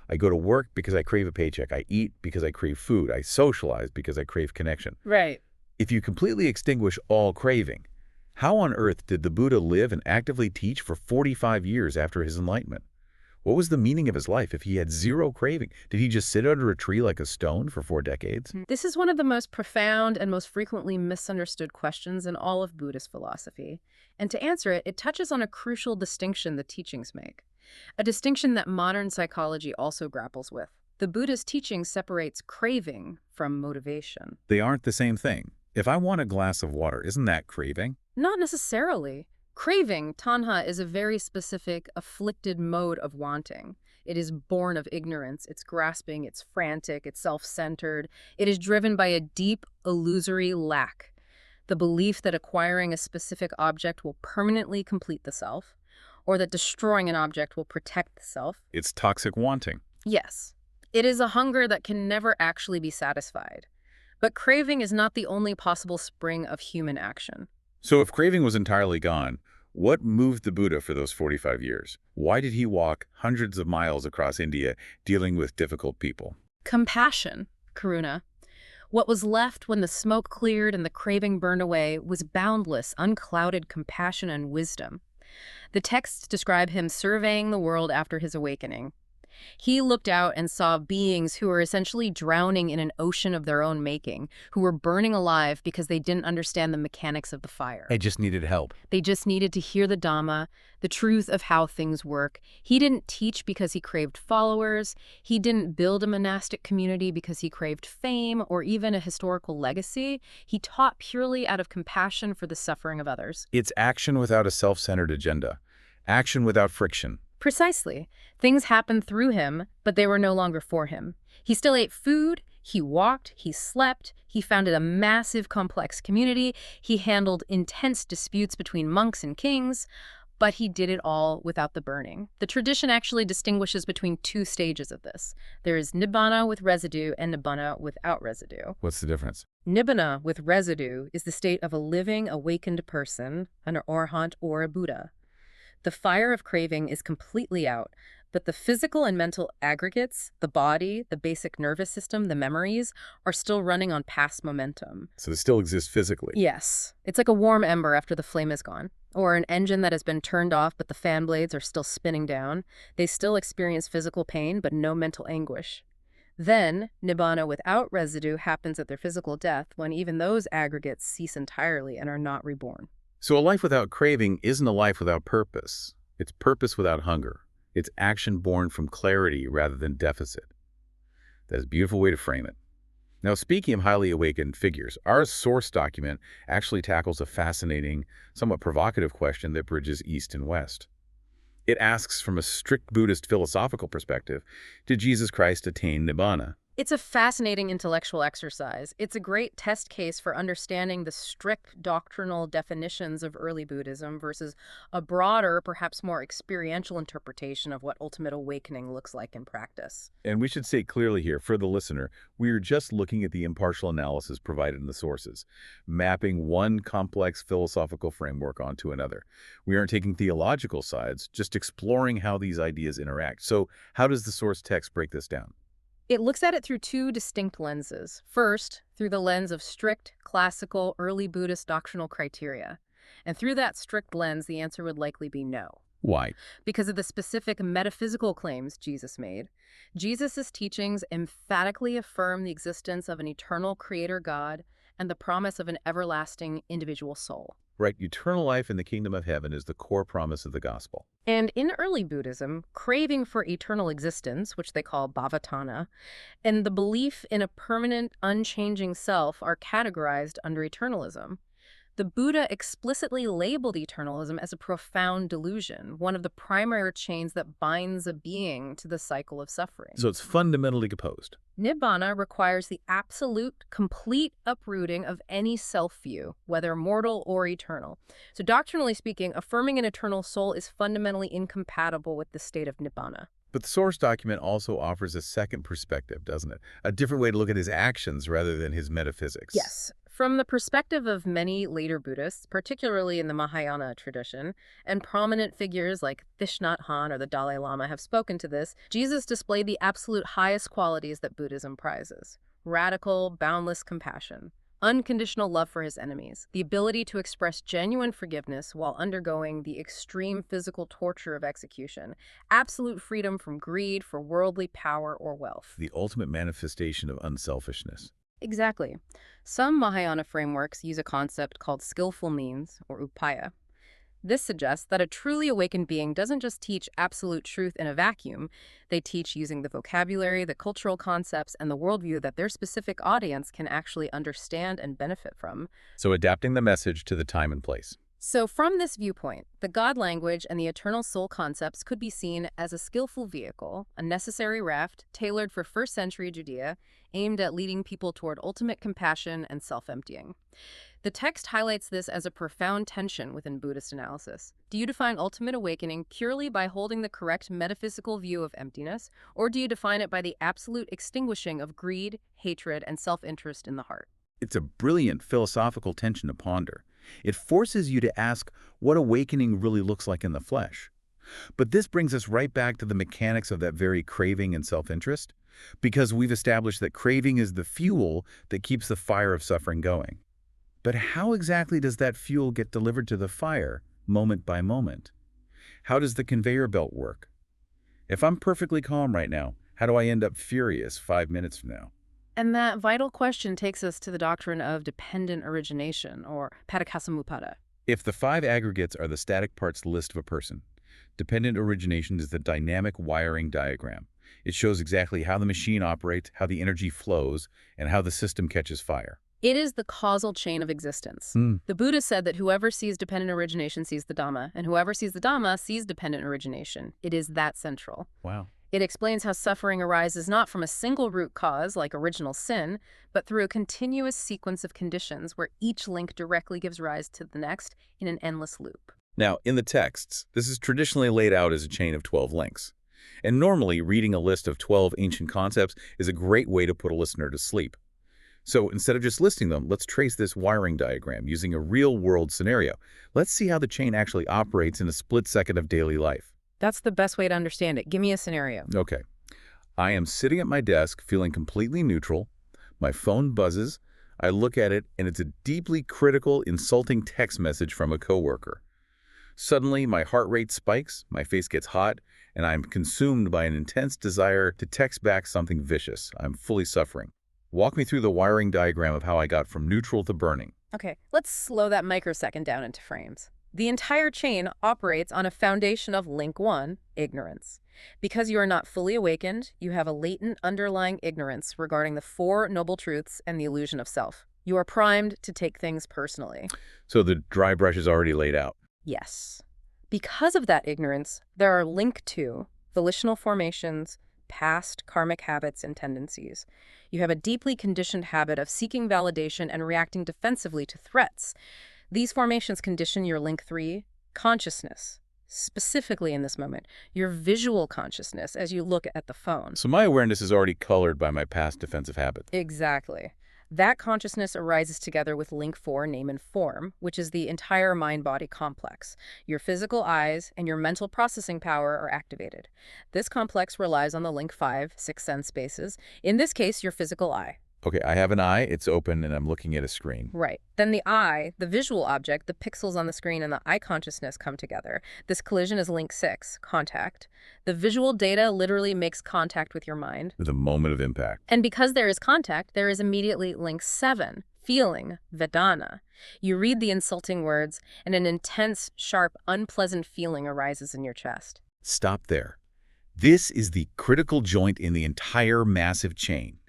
I go to work because I crave a paycheck. I eat because I crave food. I socialize because I crave connection. Right. If you completely extinguish all craving, how on earth did the Buddha live and actively teach for 45 years after his enlightenment? What was the meaning of his life if he had zero craving? Did he just sit under a tree like a stone for 4 decades? This is one of the most profound and most frequently misunderstood questions in all of Buddhist philosophy. And to answer it, it touches on a crucial distinction the teachings make. A distinction that modern psychology also grapples with. The Buddha's teaching separates craving from motivation. They aren't the same thing. If I want a glass of water, isn't that craving? Not necessarily. Craving, tanha, is a very specific, afflicted mode of wanting. It is born of ignorance. It's grasping, it's frantic, it's self-centered. It is driven by a deep, illusory lack. The belief that acquiring a specific object will permanently complete the self, or that destroying an object will protect the self. It's toxic wanting. Yes. It is a hunger that can never actually be satisfied. But craving is not the only possible spring of human action. So if craving was entirely gone, what moved the Buddha for those 45 years? Why did he walk hundreds of miles across India dealing with difficult people? Compassion, karuna. What was left when the smoke cleared and the craving burned away was boundless, unclouded compassion and wisdom. The texts describe him surveying the world after his awakening. He looked out and saw beings who were essentially drowning in an ocean of their own making, who were burning alive because they didn't understand the mechanics of the fire. They just needed help. They just needed to hear the Dhamma, the truth of how things work. He didn't teach because he craved followers. He didn't build a monastic community because he craved fame or even a historical legacy. He taught purely out of compassion for the suffering of others. It's action without a self-centered agenda. Action without friction. Precisely. Things happened through him, but they were no longer for him. He still ate food, he walked, he slept, he founded a massive, complex community, he handled intense disputes between monks and kings, but he did it all without the burning. The tradition actually distinguishes between 2 stages of this. There is nibbana with residue and nibbana without residue. What's the difference? Nibbana with residue is the state of a living, awakened person, an arhat or a Buddha. The fire of craving is completely out, but the physical and mental aggregates, the body, the basic nervous system, the memories, are still running on past momentum. So they still exist physically? Yes. It's like a warm ember after the flame is gone, or an engine that has been turned off but the fan blades are still spinning down. They still experience physical pain but no mental anguish. Then, nibbana without residue happens at their physical death when even those aggregates cease entirely and are not reborn. So a life without craving isn't a life without purpose. It's purpose without hunger. It's action born from clarity rather than deficit. That's a beautiful way to frame it. Now, speaking of highly awakened figures, our source document actually tackles a fascinating, somewhat provocative question that bridges East and West. It asks from a strict Buddhist philosophical perspective, did Jesus Christ attain Nibbana? It's a fascinating intellectual exercise. It's a great test case for understanding the strict doctrinal definitions of early Buddhism versus a broader, perhaps more experiential interpretation of what ultimate awakening looks like in practice. And we should say clearly here, for the listener, we are just looking at the impartial analysis provided in the sources, mapping one complex philosophical framework onto another. We aren't taking theological sides, just exploring how these ideas interact. So how does the source text break this down? It looks at it through two distinct lenses. First, through the lens of strict, classical, early Buddhist doctrinal criteria. And through that strict lens, the answer would likely be no. Why? Because of the specific metaphysical claims Jesus made. Jesus' teachings emphatically affirm the existence of an eternal creator God and the promise of an everlasting individual soul. Right, eternal life in the kingdom of heaven is the core promise of the gospel. And in early Buddhism, craving for eternal existence, which they call bhavatana, and the belief in a permanent, unchanging self are categorized under eternalism. The Buddha explicitly labeled eternalism as a profound delusion, one of the primary chains that binds a being to the cycle of suffering. So it's fundamentally opposed. Nibbana requires the absolute, complete uprooting of any self-view, whether mortal or eternal. So doctrinally speaking, affirming an eternal soul is fundamentally incompatible with the state of Nibbana. But the source document also offers a second perspective, doesn't it? A different way to look at his actions rather than his metaphysics. Yes. From the perspective of many later Buddhists, particularly in the Mahayana tradition, and prominent figures like Thich Nhat Hanh or the Dalai Lama have spoken to this, Jesus displayed the absolute highest qualities that Buddhism prizes: radical, boundless compassion, unconditional love for his enemies, the ability to express genuine forgiveness while undergoing the extreme physical torture of execution, absolute freedom from greed for worldly power or wealth. The ultimate manifestation of unselfishness. Exactly. Some Mahayana frameworks use a concept called skillful means, or upaya. This suggests that a truly awakened being doesn't just teach absolute truth in a vacuum. They teach using the vocabulary, the cultural concepts, and the worldview that their specific audience can actually understand and benefit from. So adapting the message to the time and place. So from this viewpoint, the God language and the eternal soul concepts could be seen as a skillful vehicle, a necessary raft tailored for first-century Judea, aimed at leading people toward ultimate compassion and self-emptying. The text highlights this as a profound tension within Buddhist analysis. Do you define ultimate awakening purely by holding the correct metaphysical view of emptiness, or do you define it by the absolute extinguishing of greed, hatred, and self-interest in the heart? It's a brilliant philosophical tension to ponder. It forces you to ask what awakening really looks like in the flesh. But this brings us right back to the mechanics of that very craving and self-interest, because we've established that craving is the fuel that keeps the fire of suffering going. But how exactly does that fuel get delivered to the fire, moment by moment? How does the conveyor belt work? If I'm perfectly calm right now, how do I end up furious 5 minutes from now? And that vital question takes us to the doctrine of dependent origination, or paticcasamuppada. If the 5 aggregates are the static parts list of a person, dependent origination is the dynamic wiring diagram. It shows exactly how the machine operates, how the energy flows, and how the system catches fire. It is the causal chain of existence. The Buddha said that whoever sees dependent origination sees the Dhamma, and whoever sees the Dhamma sees dependent origination. It is that central. Wow. It explains how suffering arises not from a single root cause, like original sin, but through a continuous sequence of conditions where each link directly gives rise to the next in an endless loop. Now, in the texts, this is traditionally laid out as a chain of 12 links. And normally, reading a list of 12 ancient concepts is a great way to put a listener to sleep. So instead of just listing them, let's trace this wiring diagram using a real-world scenario. Let's see how the chain actually operates in a split second of daily life. That's the best way to understand it. Give me a scenario. Okay. I am sitting at my desk feeling completely neutral. My phone buzzes. I look at it, and it's a deeply critical, insulting text message from a coworker. Suddenly, my heart rate spikes, my face gets hot, and I'm consumed by an intense desire to text back something vicious. I'm fully suffering. Walk me through the wiring diagram of how I got from neutral to burning. Okay, let's slow that microsecond down into frames. The entire chain operates on a foundation of link 1, ignorance. Because you are not fully awakened, you have a latent underlying ignorance regarding the four noble truths and the illusion of self. You are primed to take things personally. So the dry brush is already laid out. Yes. Because of that ignorance, there are link 2, volitional formations, past karmic habits and tendencies. You have a deeply conditioned habit of seeking validation and reacting defensively to threats. These formations condition your link 3, consciousness, specifically in this moment, your visual consciousness as you look at the phone. So my awareness is already colored by my past defensive habits. Exactly. That consciousness arises together with link 4, name and form, which is the entire mind-body complex. Your physical eyes and your mental processing power are activated. This complex relies on the link 5, sixth sense spaces, in this case, your physical eye. Okay, I have an eye, it's open, and I'm looking at a screen. Right. Then the eye, the visual object, the pixels on the screen, and the eye consciousness come together. This collision is link 6, contact. The visual data literally makes contact with your mind. The moment of impact. And because there is contact, there is immediately link 7, feeling, Vedana. You read the insulting words, and an intense, sharp, unpleasant feeling arises in your chest. Stop there. This is the critical joint in the entire massive chain.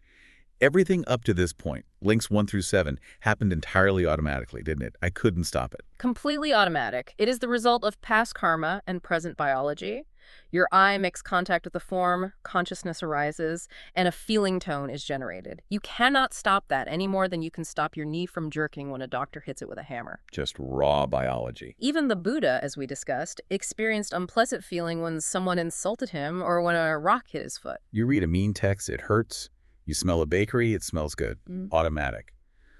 Everything up to this point, links 1 through 7, happened entirely automatically, didn't it? I couldn't stop it. Completely automatic. It is the result of past karma and present biology. Your eye makes contact with the form, consciousness arises, and a feeling tone is generated. You cannot stop that any more than you can stop your knee from jerking when a doctor hits it with a hammer. Just raw biology. Even the Buddha, as we discussed, experienced unpleasant feeling when someone insulted him or when a rock hit his foot. You read a mean text, it hurts. You smell a bakery, it smells good. Automatic.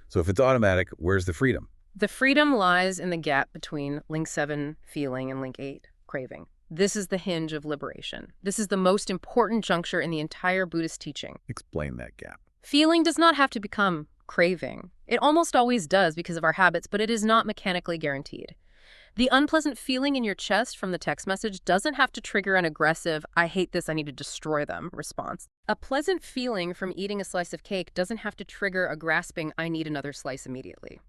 So if it's automatic, where's the freedom? The freedom lies in the gap between link 7, feeling, and link 8, craving. This is the hinge of liberation. This is the most important juncture in the entire Buddhist teaching. Explain that gap. Feeling does not have to become craving. It almost always does because of our habits, but it is not mechanically guaranteed. The unpleasant feeling in your chest from the text message doesn't have to trigger an aggressive, I hate this, I need to destroy them response. A pleasant feeling from eating a slice of cake doesn't have to trigger a grasping, I need another slice immediately.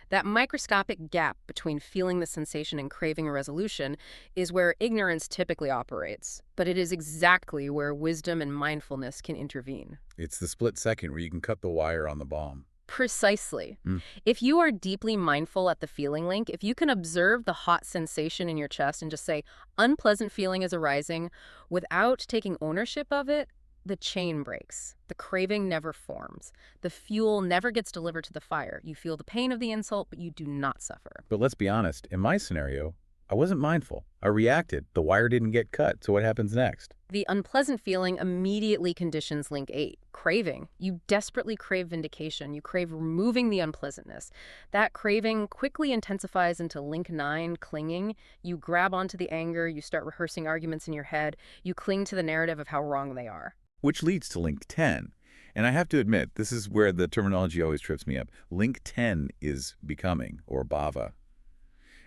That microscopic gap between feeling the sensation and craving a resolution is where ignorance typically operates, but it is exactly where wisdom and mindfulness can intervene. It's the split second where you can cut the wire on the bomb. Precisely. If you are deeply mindful at the feeling link, if you can observe the hot sensation in your chest and just say, unpleasant feeling is arising, without taking ownership of it, the chain breaks. The craving never forms. The fuel never gets delivered to the fire. You feel the pain of the insult, but you do not suffer. But let's be honest, in my scenario, I wasn't mindful. I reacted. The wire didn't get cut, so what happens next? The unpleasant feeling immediately conditions link 8, craving. You desperately crave vindication. You crave removing the unpleasantness. That craving quickly intensifies into link 9, clinging. You grab onto the anger. You start rehearsing arguments in your head. You cling to the narrative of how wrong they are. Which leads to link 10. And I have to admit, this is where the terminology always trips me up. Link 10 is becoming, or bhava.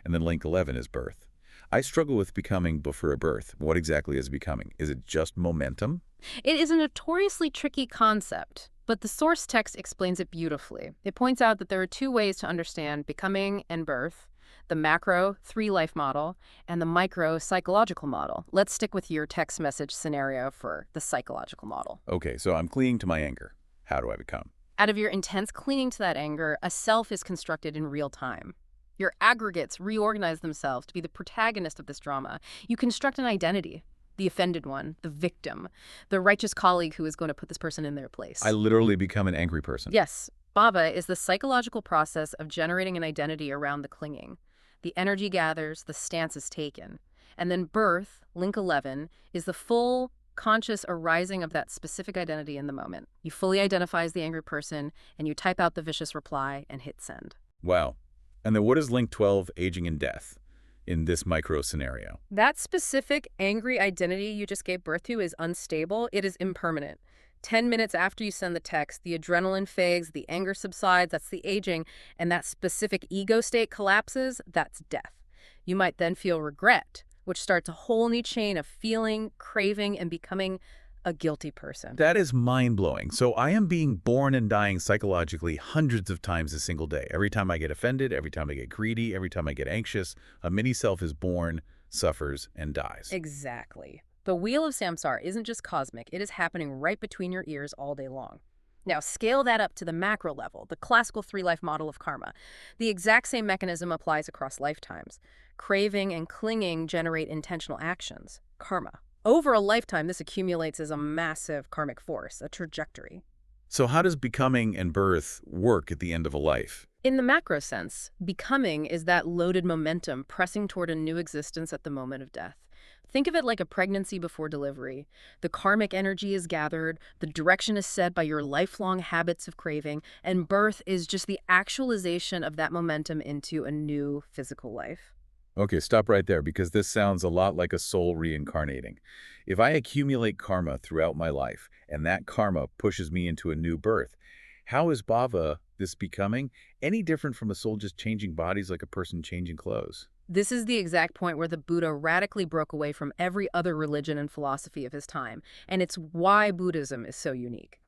And then link 11 is birth. I struggle with becoming before birth. What exactly is becoming? Is it just momentum? It is a notoriously tricky concept, but the source text explains it beautifully. It points out that there are two ways to understand becoming and birth: the macro 3-life model and the micro psychological model. Let's stick with your text message scenario for the psychological model. Okay, so I'm clinging to my anger. How do I become? Out of your intense clinging to that anger, a self is constructed in real time. Your aggregates reorganize themselves to be the protagonist of this drama. You construct an identity: the offended one, the victim, the righteous colleague who is going to put this person in their place. I literally become an angry person. Yes, bhava is the psychological process of generating an identity around the clinging. The energy gathers, the stance is taken. And then birth, link 11, is the full conscious arising of that specific identity in the moment. You fully identify as the angry person, and you type out the vicious reply and hit send. Wow. And then what is link 12, aging and death, in this micro scenario? That specific angry identity you just gave birth to is unstable. It is impermanent. 10 minutes after you send the text, the adrenaline fades, the anger subsides, that's the aging, and that specific ego state collapses, that's death. You might then feel regret, which starts a whole new chain of feeling, craving, and becoming a guilty person. That is mind-blowing. So I am being born and dying psychologically hundreds of times a single day. Every time I get offended, every time I get greedy, every time I get anxious, a mini-self is born, suffers, and dies. Exactly. The wheel of samsara isn't just cosmic, it is happening right between your ears all day long. Now, scale that up to the macro level, the classical three-life model of karma. The exact same mechanism applies across lifetimes. Craving and clinging generate intentional actions, karma. Over a lifetime, this accumulates as a massive karmic force, a trajectory. So how does becoming and birth work at the end of a life? In the macro sense, becoming is that loaded momentum pressing toward a new existence at the moment of death. Think of it like a pregnancy before delivery. The karmic energy is gathered, the direction is set by your lifelong habits of craving, and birth is just the actualization of that momentum into a new physical life. Okay, stop right there because this sounds a lot like a soul reincarnating. If I accumulate karma throughout my life and that karma pushes me into a new birth, how is bhava, this becoming, any different from a soul just changing bodies like a person changing clothes? This is the exact point where the Buddha radically broke away from every other religion and philosophy of his time, and it's why Buddhism is so unique.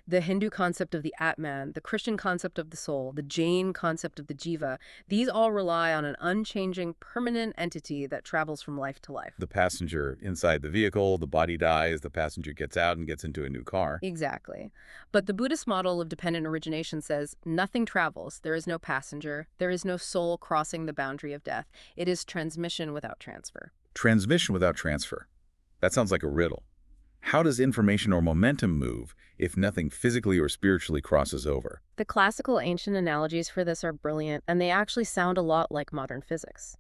The Hindu concept of the Atman, the Christian concept of the soul, the Jain concept of the jiva, these all rely on an unchanging, permanent entity that travels from life to life. The passenger inside the vehicle, the body dies, the passenger gets out and gets into a new car. Exactly. But the Buddhist model of dependent origination says nothing travels, there is no passenger, there is no soul crossing the boundary of death. It is transmission without transfer. Transmission without transfer. That sounds like a riddle. How does information or momentum move if nothing physically or spiritually crosses over? The classical ancient analogies for this are brilliant, and they actually sound a lot like modern physics.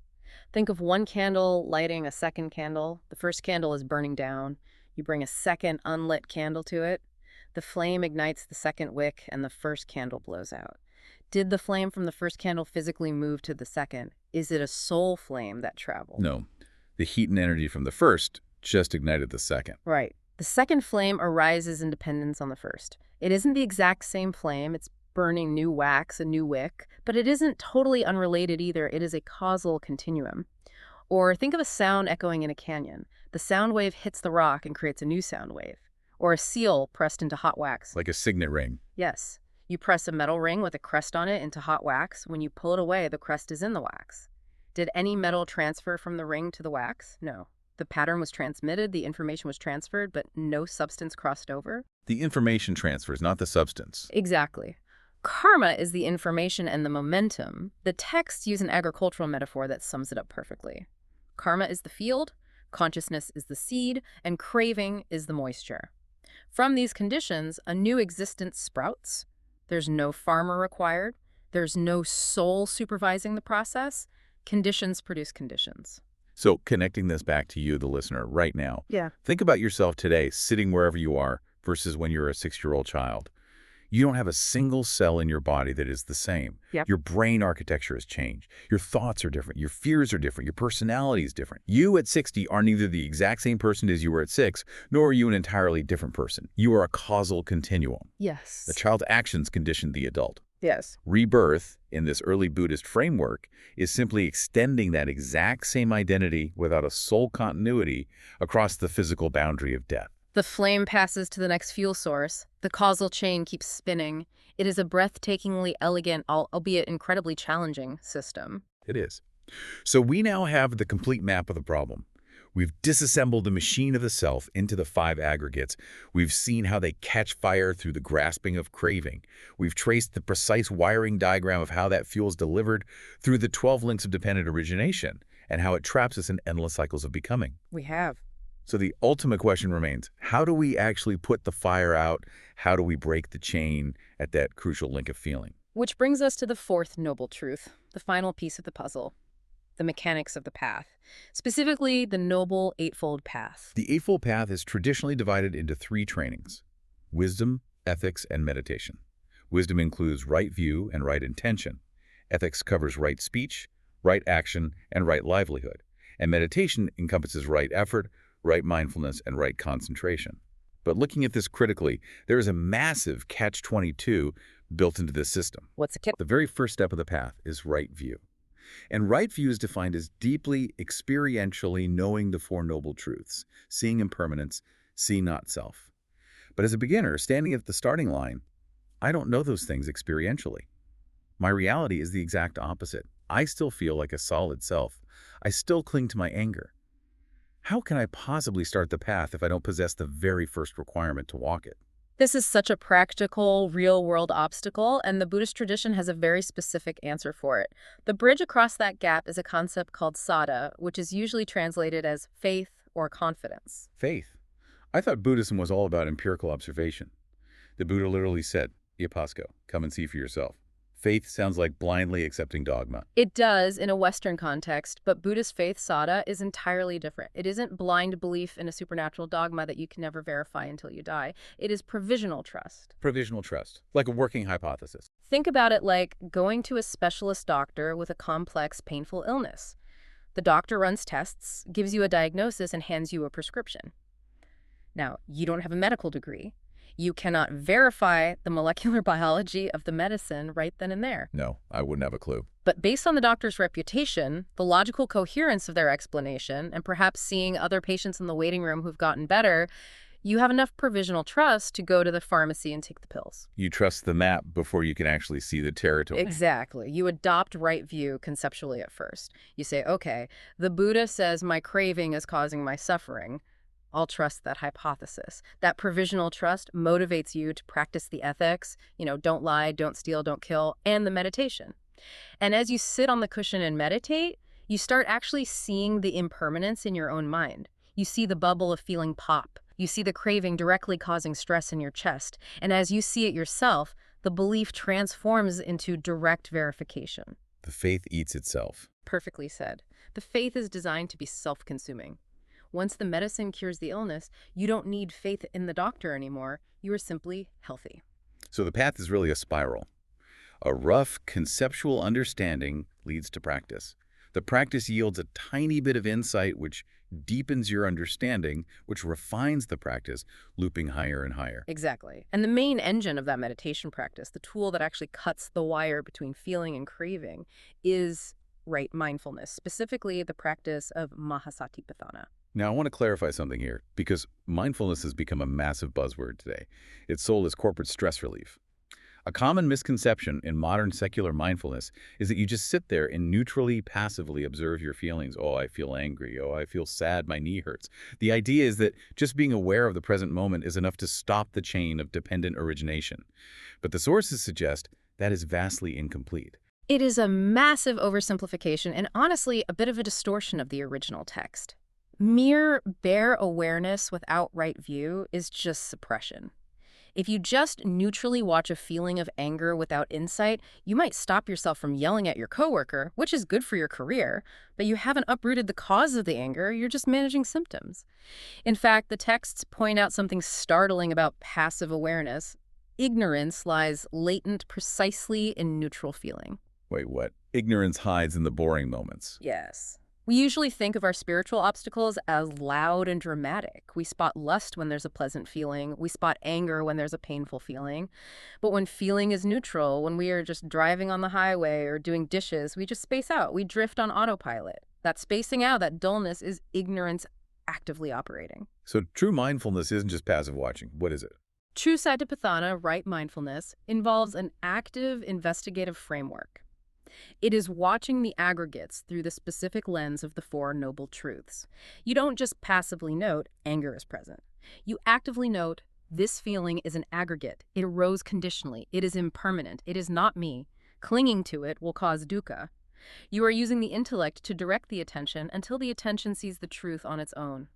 Think of one candle lighting a second candle. The first candle is burning down. You bring a second unlit candle to it. The flame ignites the second wick, and the first candle blows out. Did the flame from the first candle physically move to the second? Is it a soul flame that traveled? No. The heat and energy from the first just ignited the second. Right. The second flame arises in dependence on the first. It isn't the exact same flame. It's burning new wax, a new wick, but it isn't totally unrelated either. It is a causal continuum. Or think of a sound echoing in a canyon. The sound wave hits the rock and creates a new sound wave. Or a seal pressed into hot wax. Like a signet ring. Yes. You press a metal ring with a crest on it into hot wax. When you pull it away, the crest is in the wax. Did any metal transfer from the ring to the wax? No. The pattern was transmitted, the information was transferred, but no substance crossed over? The information transfers, not the substance. Exactly. Karma is the information and the momentum. The texts use an agricultural metaphor that sums it up perfectly. Karma is the field, consciousness is the seed, and craving is the moisture. From these conditions, a new existence sprouts. There's no farmer required. There's no soul supervising the process. Conditions produce conditions. So connecting this back to you, the listener, right now. Yeah. Think about yourself today, sitting wherever you are, versus when you're a 6-year-old child. You don't have a single cell in your body that is the same. Yep. Your brain architecture has changed. Your thoughts are different. Your fears are different. Your personality is different. You at 60 are neither the exact same person as you were at 6, nor are you an entirely different person. You are a causal continuum. Yes. The child's actions condition the adult. Yes. Rebirth, in this early Buddhist framework, is simply extending that exact same identity without a soul continuity across the physical boundary of death. The flame passes to the next fuel source. The causal chain keeps spinning. It is a breathtakingly elegant, albeit incredibly challenging, system. It is. So we now have the complete map of the problem. We've disassembled the machine of the self into the 5 aggregates. We've seen how they catch fire through the grasping of craving. We've traced the precise wiring diagram of how that fuel is delivered through the 12 links of dependent origination and how it traps us in endless cycles of becoming. We have. So the ultimate question remains, how do we actually put the fire out? How do we break the chain at that crucial link of feeling? Which brings us to the 4th noble truth, the final piece of the puzzle. The mechanics of the path, specifically the Noble Eightfold Path. The Eightfold Path is traditionally divided into 3 trainings: wisdom, ethics, and meditation. Wisdom includes right view and right intention. Ethics covers right speech, right action, and right livelihood. And meditation encompasses right effort, right mindfulness, and right concentration. But looking at this critically, there is a massive catch-22 built into this system. What's a kit? The very first step of the path is right view. And right view is defined as deeply, experientially knowing the Four Noble Truths, seeing impermanence, see not self. But as a beginner, standing at the starting line, I don't know those things experientially. My reality is the exact opposite. I still feel like a solid self. I still cling to my anger. How can I possibly start the path if I don't possess the very first requirement to walk it? This is such a practical, real-world obstacle, and the Buddhist tradition has a very specific answer for it. The bridge across that gap is a concept called sada, which is usually translated as faith or confidence. Faith. I thought Buddhism was all about empirical observation. The Buddha literally said, Iapasko, come and see for yourself. Faith sounds like blindly accepting dogma. It does in a Western context, but Buddhist faith sada is entirely different. It isn't blind belief in a supernatural dogma that you can never verify until you die. It is provisional trust. Provisional trust, like a working hypothesis. Think about it like going to a specialist doctor with a complex, painful illness. The doctor runs tests, gives you a diagnosis, and hands you a prescription. Now, you don't have a medical degree. You cannot verify the molecular biology of the medicine right then and there. No, I wouldn't have a clue. But based on the doctor's reputation, the logical coherence of their explanation, and perhaps seeing other patients in the waiting room who've gotten better, you have enough provisional trust to go to the pharmacy and take the pills. You trust the map before you can actually see the territory. Exactly. You adopt right view conceptually at first. You say, okay, the Buddha says my craving is causing my suffering. I'll trust that hypothesis. That provisional trust motivates you to practice the ethics, don't lie, don't steal, don't kill, and the meditation. And as you sit on the cushion and meditate, you start actually seeing the impermanence in your own mind. You see the bubble of feeling pop. You see the craving directly causing stress in your chest. And as you see it yourself, the belief transforms into direct verification. The faith eats itself. Perfectly said. The faith is designed to be self-consuming. Once the medicine cures the illness, you don't need faith in the doctor anymore. You are simply healthy. So the path is really a spiral. A rough conceptual understanding leads to practice. The practice yields a tiny bit of insight which deepens your understanding, which refines the practice, looping higher and higher. Exactly. And the main engine of that meditation practice, the tool that actually cuts the wire between feeling and craving, is right mindfulness, specifically the practice of Mahasatipatthana. Now, I want to clarify something here, because mindfulness has become a massive buzzword today. It's sold as corporate stress relief. A common misconception in modern secular mindfulness is that you just sit there and neutrally, passively observe your feelings. Oh, I feel angry. Oh, I feel sad. My knee hurts. The idea is that just being aware of the present moment is enough to stop the chain of dependent origination. But the sources suggest that is vastly incomplete. It is a massive oversimplification and honestly a bit of a distortion of the original text. Mere bare awareness without right view is just suppression. If you just neutrally watch a feeling of anger without insight, you might stop yourself from yelling at your coworker, which is good for your career, but you haven't uprooted the cause of the anger, you're just managing symptoms. In fact, the texts point out something startling about passive awareness. Ignorance lies latent precisely in neutral feeling. Wait, what? Ignorance hides in the boring moments. Yes. We usually think of our spiritual obstacles as loud and dramatic. We spot lust when there's a pleasant feeling. We spot anger when there's a painful feeling. But when feeling is neutral, when we are just driving on the highway or doing dishes, we just space out. We drift on autopilot. That spacing out, that dullness, is ignorance actively operating. So true mindfulness isn't just passive watching. What is it? True Satipatthana, right mindfulness, involves an active investigative framework. It is watching the aggregates through the specific lens of the Four Noble Truths. You don't just passively note anger is present. You actively note this feeling is an aggregate. It arose conditionally. It is impermanent. It is not me. Clinging to it will cause dukkha. You are using the intellect to direct the attention until the attention sees the truth on its own.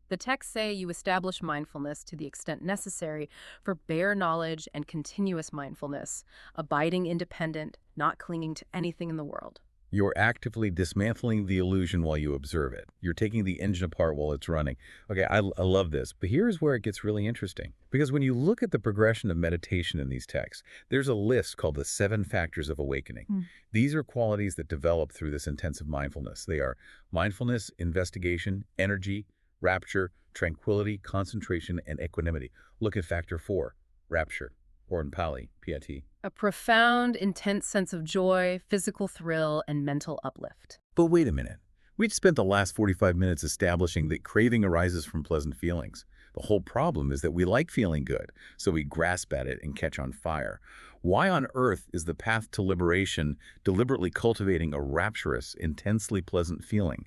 The texts say you establish mindfulness to the extent necessary for bare knowledge and continuous mindfulness, abiding independent, not clinging to anything in the world. You're actively dismantling the illusion while you observe it. You're taking the engine apart while it's running. Okay, I love this, but here's where it gets really interesting. Because when you look at the progression of meditation in these texts, there's a list called the 7 factors of awakening. These are qualities that develop through this intensive mindfulness. They are mindfulness, investigation, energy, rapture, tranquility, concentration, and equanimity. Look at factor 4, rapture, or in Pali, piyati. A profound, intense sense of joy, physical thrill, and mental uplift. But wait a minute. We'd spent the last 45 minutes establishing that craving arises from pleasant feelings. The whole problem is that we like feeling good, so we grasp at it and catch on fire. Why on earth is the path to liberation deliberately cultivating a rapturous, intensely pleasant feeling?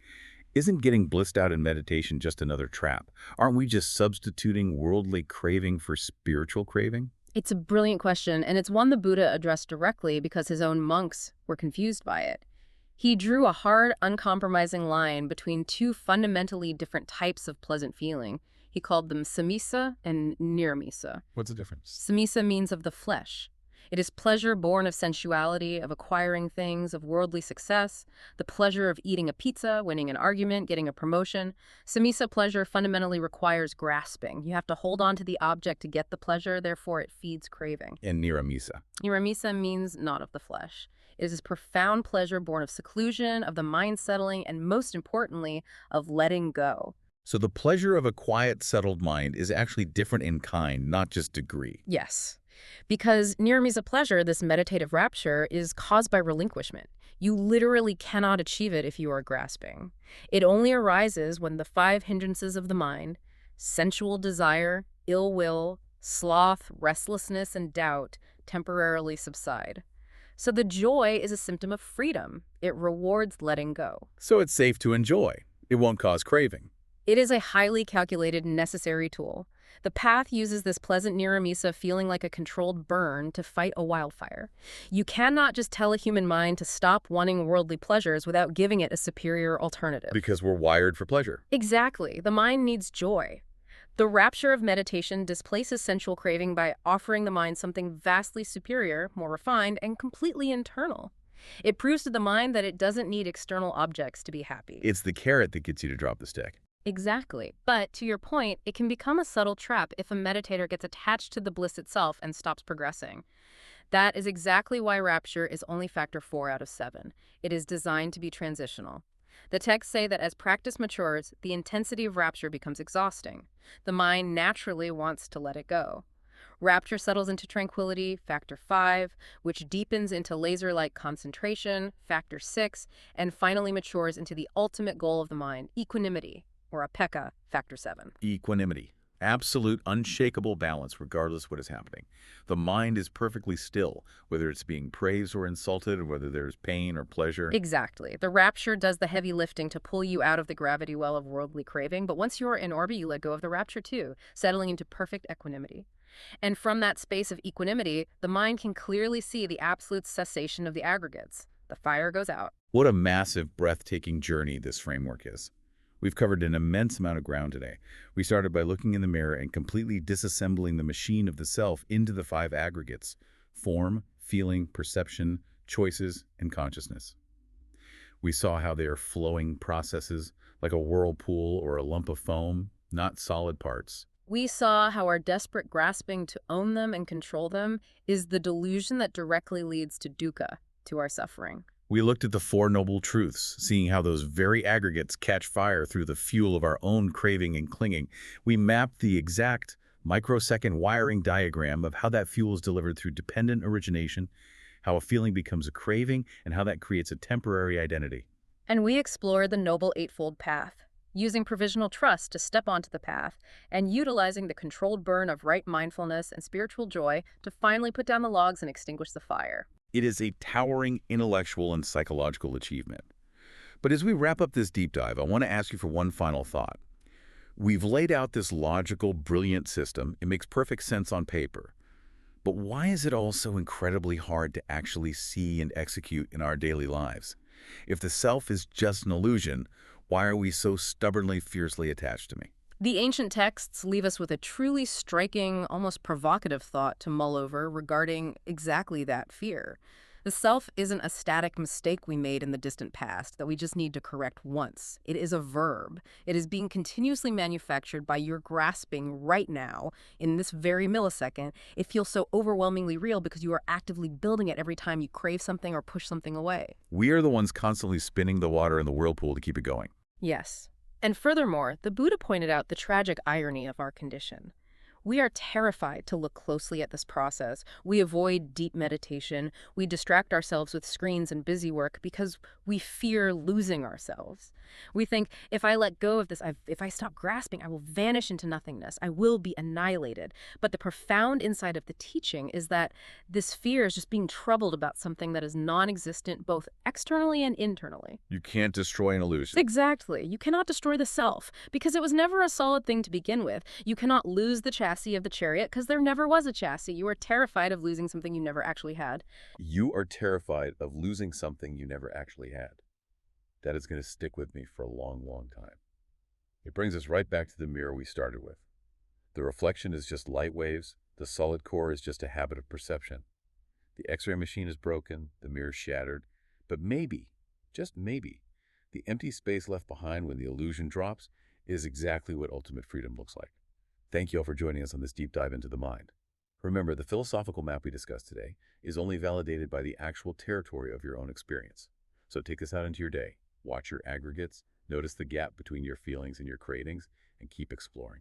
Isn't getting blissed out in meditation just another trap? Aren't we just substituting worldly craving for spiritual craving? It's a brilliant question, and it's one the Buddha addressed directly because his own monks were confused by it. He drew a hard, uncompromising line between two fundamentally different types of pleasant feeling. He called them samisa and niramisa. What's the difference? Samisa means of the flesh. It is pleasure born of sensuality, of acquiring things, of worldly success, the pleasure of eating a pizza, winning an argument, getting a promotion. Samisa pleasure fundamentally requires grasping. You have to hold on to the object to get the pleasure, therefore it feeds craving. And niramisa. Niramisa means not of the flesh. It is this profound pleasure born of seclusion, of the mind settling, and most importantly, of letting go. So the pleasure of a quiet, settled mind is actually different in kind, not just degree. Yes. Because niramisa pleasure, this meditative rapture, is caused by relinquishment. You literally cannot achieve it if you are grasping. It only arises when the five hindrances of the mind, sensual desire, ill will, sloth, restlessness, and doubt, temporarily subside. So the joy is a symptom of freedom. It rewards letting go. So it's safe to enjoy. It won't cause craving. It is a highly calculated, necessary tool. The path uses this pleasant niramisa feeling like a controlled burn to fight a wildfire. You cannot just tell a human mind to stop wanting worldly pleasures without giving it a superior alternative. Because we're wired for pleasure. Exactly. The mind needs joy. The rapture of meditation displaces sensual craving by offering the mind something vastly superior, more refined, and completely internal. It proves to the mind that it doesn't need external objects to be happy. It's the carrot that gets you to drop the stick. Exactly. But to your point, it can become a subtle trap if a meditator gets attached to the bliss itself and stops progressing. That is exactly why rapture is only factor 4 out of 7. It is designed to be transitional. The texts say that as practice matures, the intensity of rapture becomes exhausting. The mind naturally wants to let it go. Rapture settles into tranquility, factor 5, which deepens into laser-like concentration, factor 6, and finally matures into the ultimate goal of the mind, equanimity, or a pekka, factor 7. Equanimity. Absolute, unshakable balance regardless what is happening. The mind is perfectly still, whether it's being praised or insulted, or whether there's pain or pleasure. Exactly. The rapture does the heavy lifting to pull you out of the gravity well of worldly craving, but once you're in orbit, you let go of the rapture too, settling into perfect equanimity. And from that space of equanimity, the mind can clearly see the absolute cessation of the aggregates. The fire goes out. What a massive, breathtaking journey this framework is. We've covered an immense amount of ground today. We started by looking in the mirror and completely disassembling the machine of the self into the 5 aggregates: form, feeling, perception, choices, and consciousness. We saw how they are flowing processes, like a whirlpool or a lump of foam, not solid parts. We saw how our desperate grasping to own them and control them is the delusion that directly leads to dukkha, to our suffering. We looked at the 4 noble truths, seeing how those very aggregates catch fire through the fuel of our own craving and clinging. We mapped the exact microsecond wiring diagram of how that fuel is delivered through dependent origination, how a feeling becomes a craving, and how that creates a temporary identity. And we explored the Noble Eightfold Path, using provisional trust to step onto the path, and utilizing the controlled burn of right mindfulness and spiritual joy to finally put down the logs and extinguish the fire. It is a towering intellectual and psychological achievement. But as we wrap up this deep dive, I want to ask you for one final thought. We've laid out this logical, brilliant system. It makes perfect sense on paper. But why is it all so incredibly hard to actually see and execute in our daily lives? If the self is just an illusion, why are we so stubbornly, fiercely attached to me? The ancient texts leave us with a truly striking, almost provocative thought to mull over regarding exactly that fear. The self isn't a static mistake we made in the distant past that we just need to correct once. It is a verb. It is being continuously manufactured by your grasping right now, in this very millisecond. It feels so overwhelmingly real because you are actively building it every time you crave something or push something away. We are the ones constantly spinning the water in the whirlpool to keep it going. Yes. And furthermore, the Buddha pointed out the tragic irony of our condition. We are terrified to look closely at this process. We avoid deep meditation. We distract ourselves with screens and busy work because we fear losing ourselves. We think, if I let go of this, if I stop grasping, I will vanish into nothingness. I will be annihilated. But the profound insight of the teaching is that this fear is just being troubled about something that is non-existent both externally and internally. You can't destroy an illusion. Exactly. You cannot destroy the self because it was never a solid thing to begin with. You cannot lose the chassis of the chariot because there never was a chassis. You are terrified of losing something you never actually had. You are terrified of losing something you never actually had. That is going to stick with me for a long, long time. It brings us right back to the mirror we started with. The reflection is just light waves. The solid core is just a habit of perception. The X-ray machine is broken. The mirror is shattered. But maybe, just maybe, the empty space left behind when the illusion drops is exactly what ultimate freedom looks like. Thank you all for joining us on this deep dive into the mind. Remember, the philosophical map we discussed today is only validated by the actual territory of your own experience. So take this out into your day. Watch your aggregates, notice the gap between your feelings and your cravings, and keep exploring.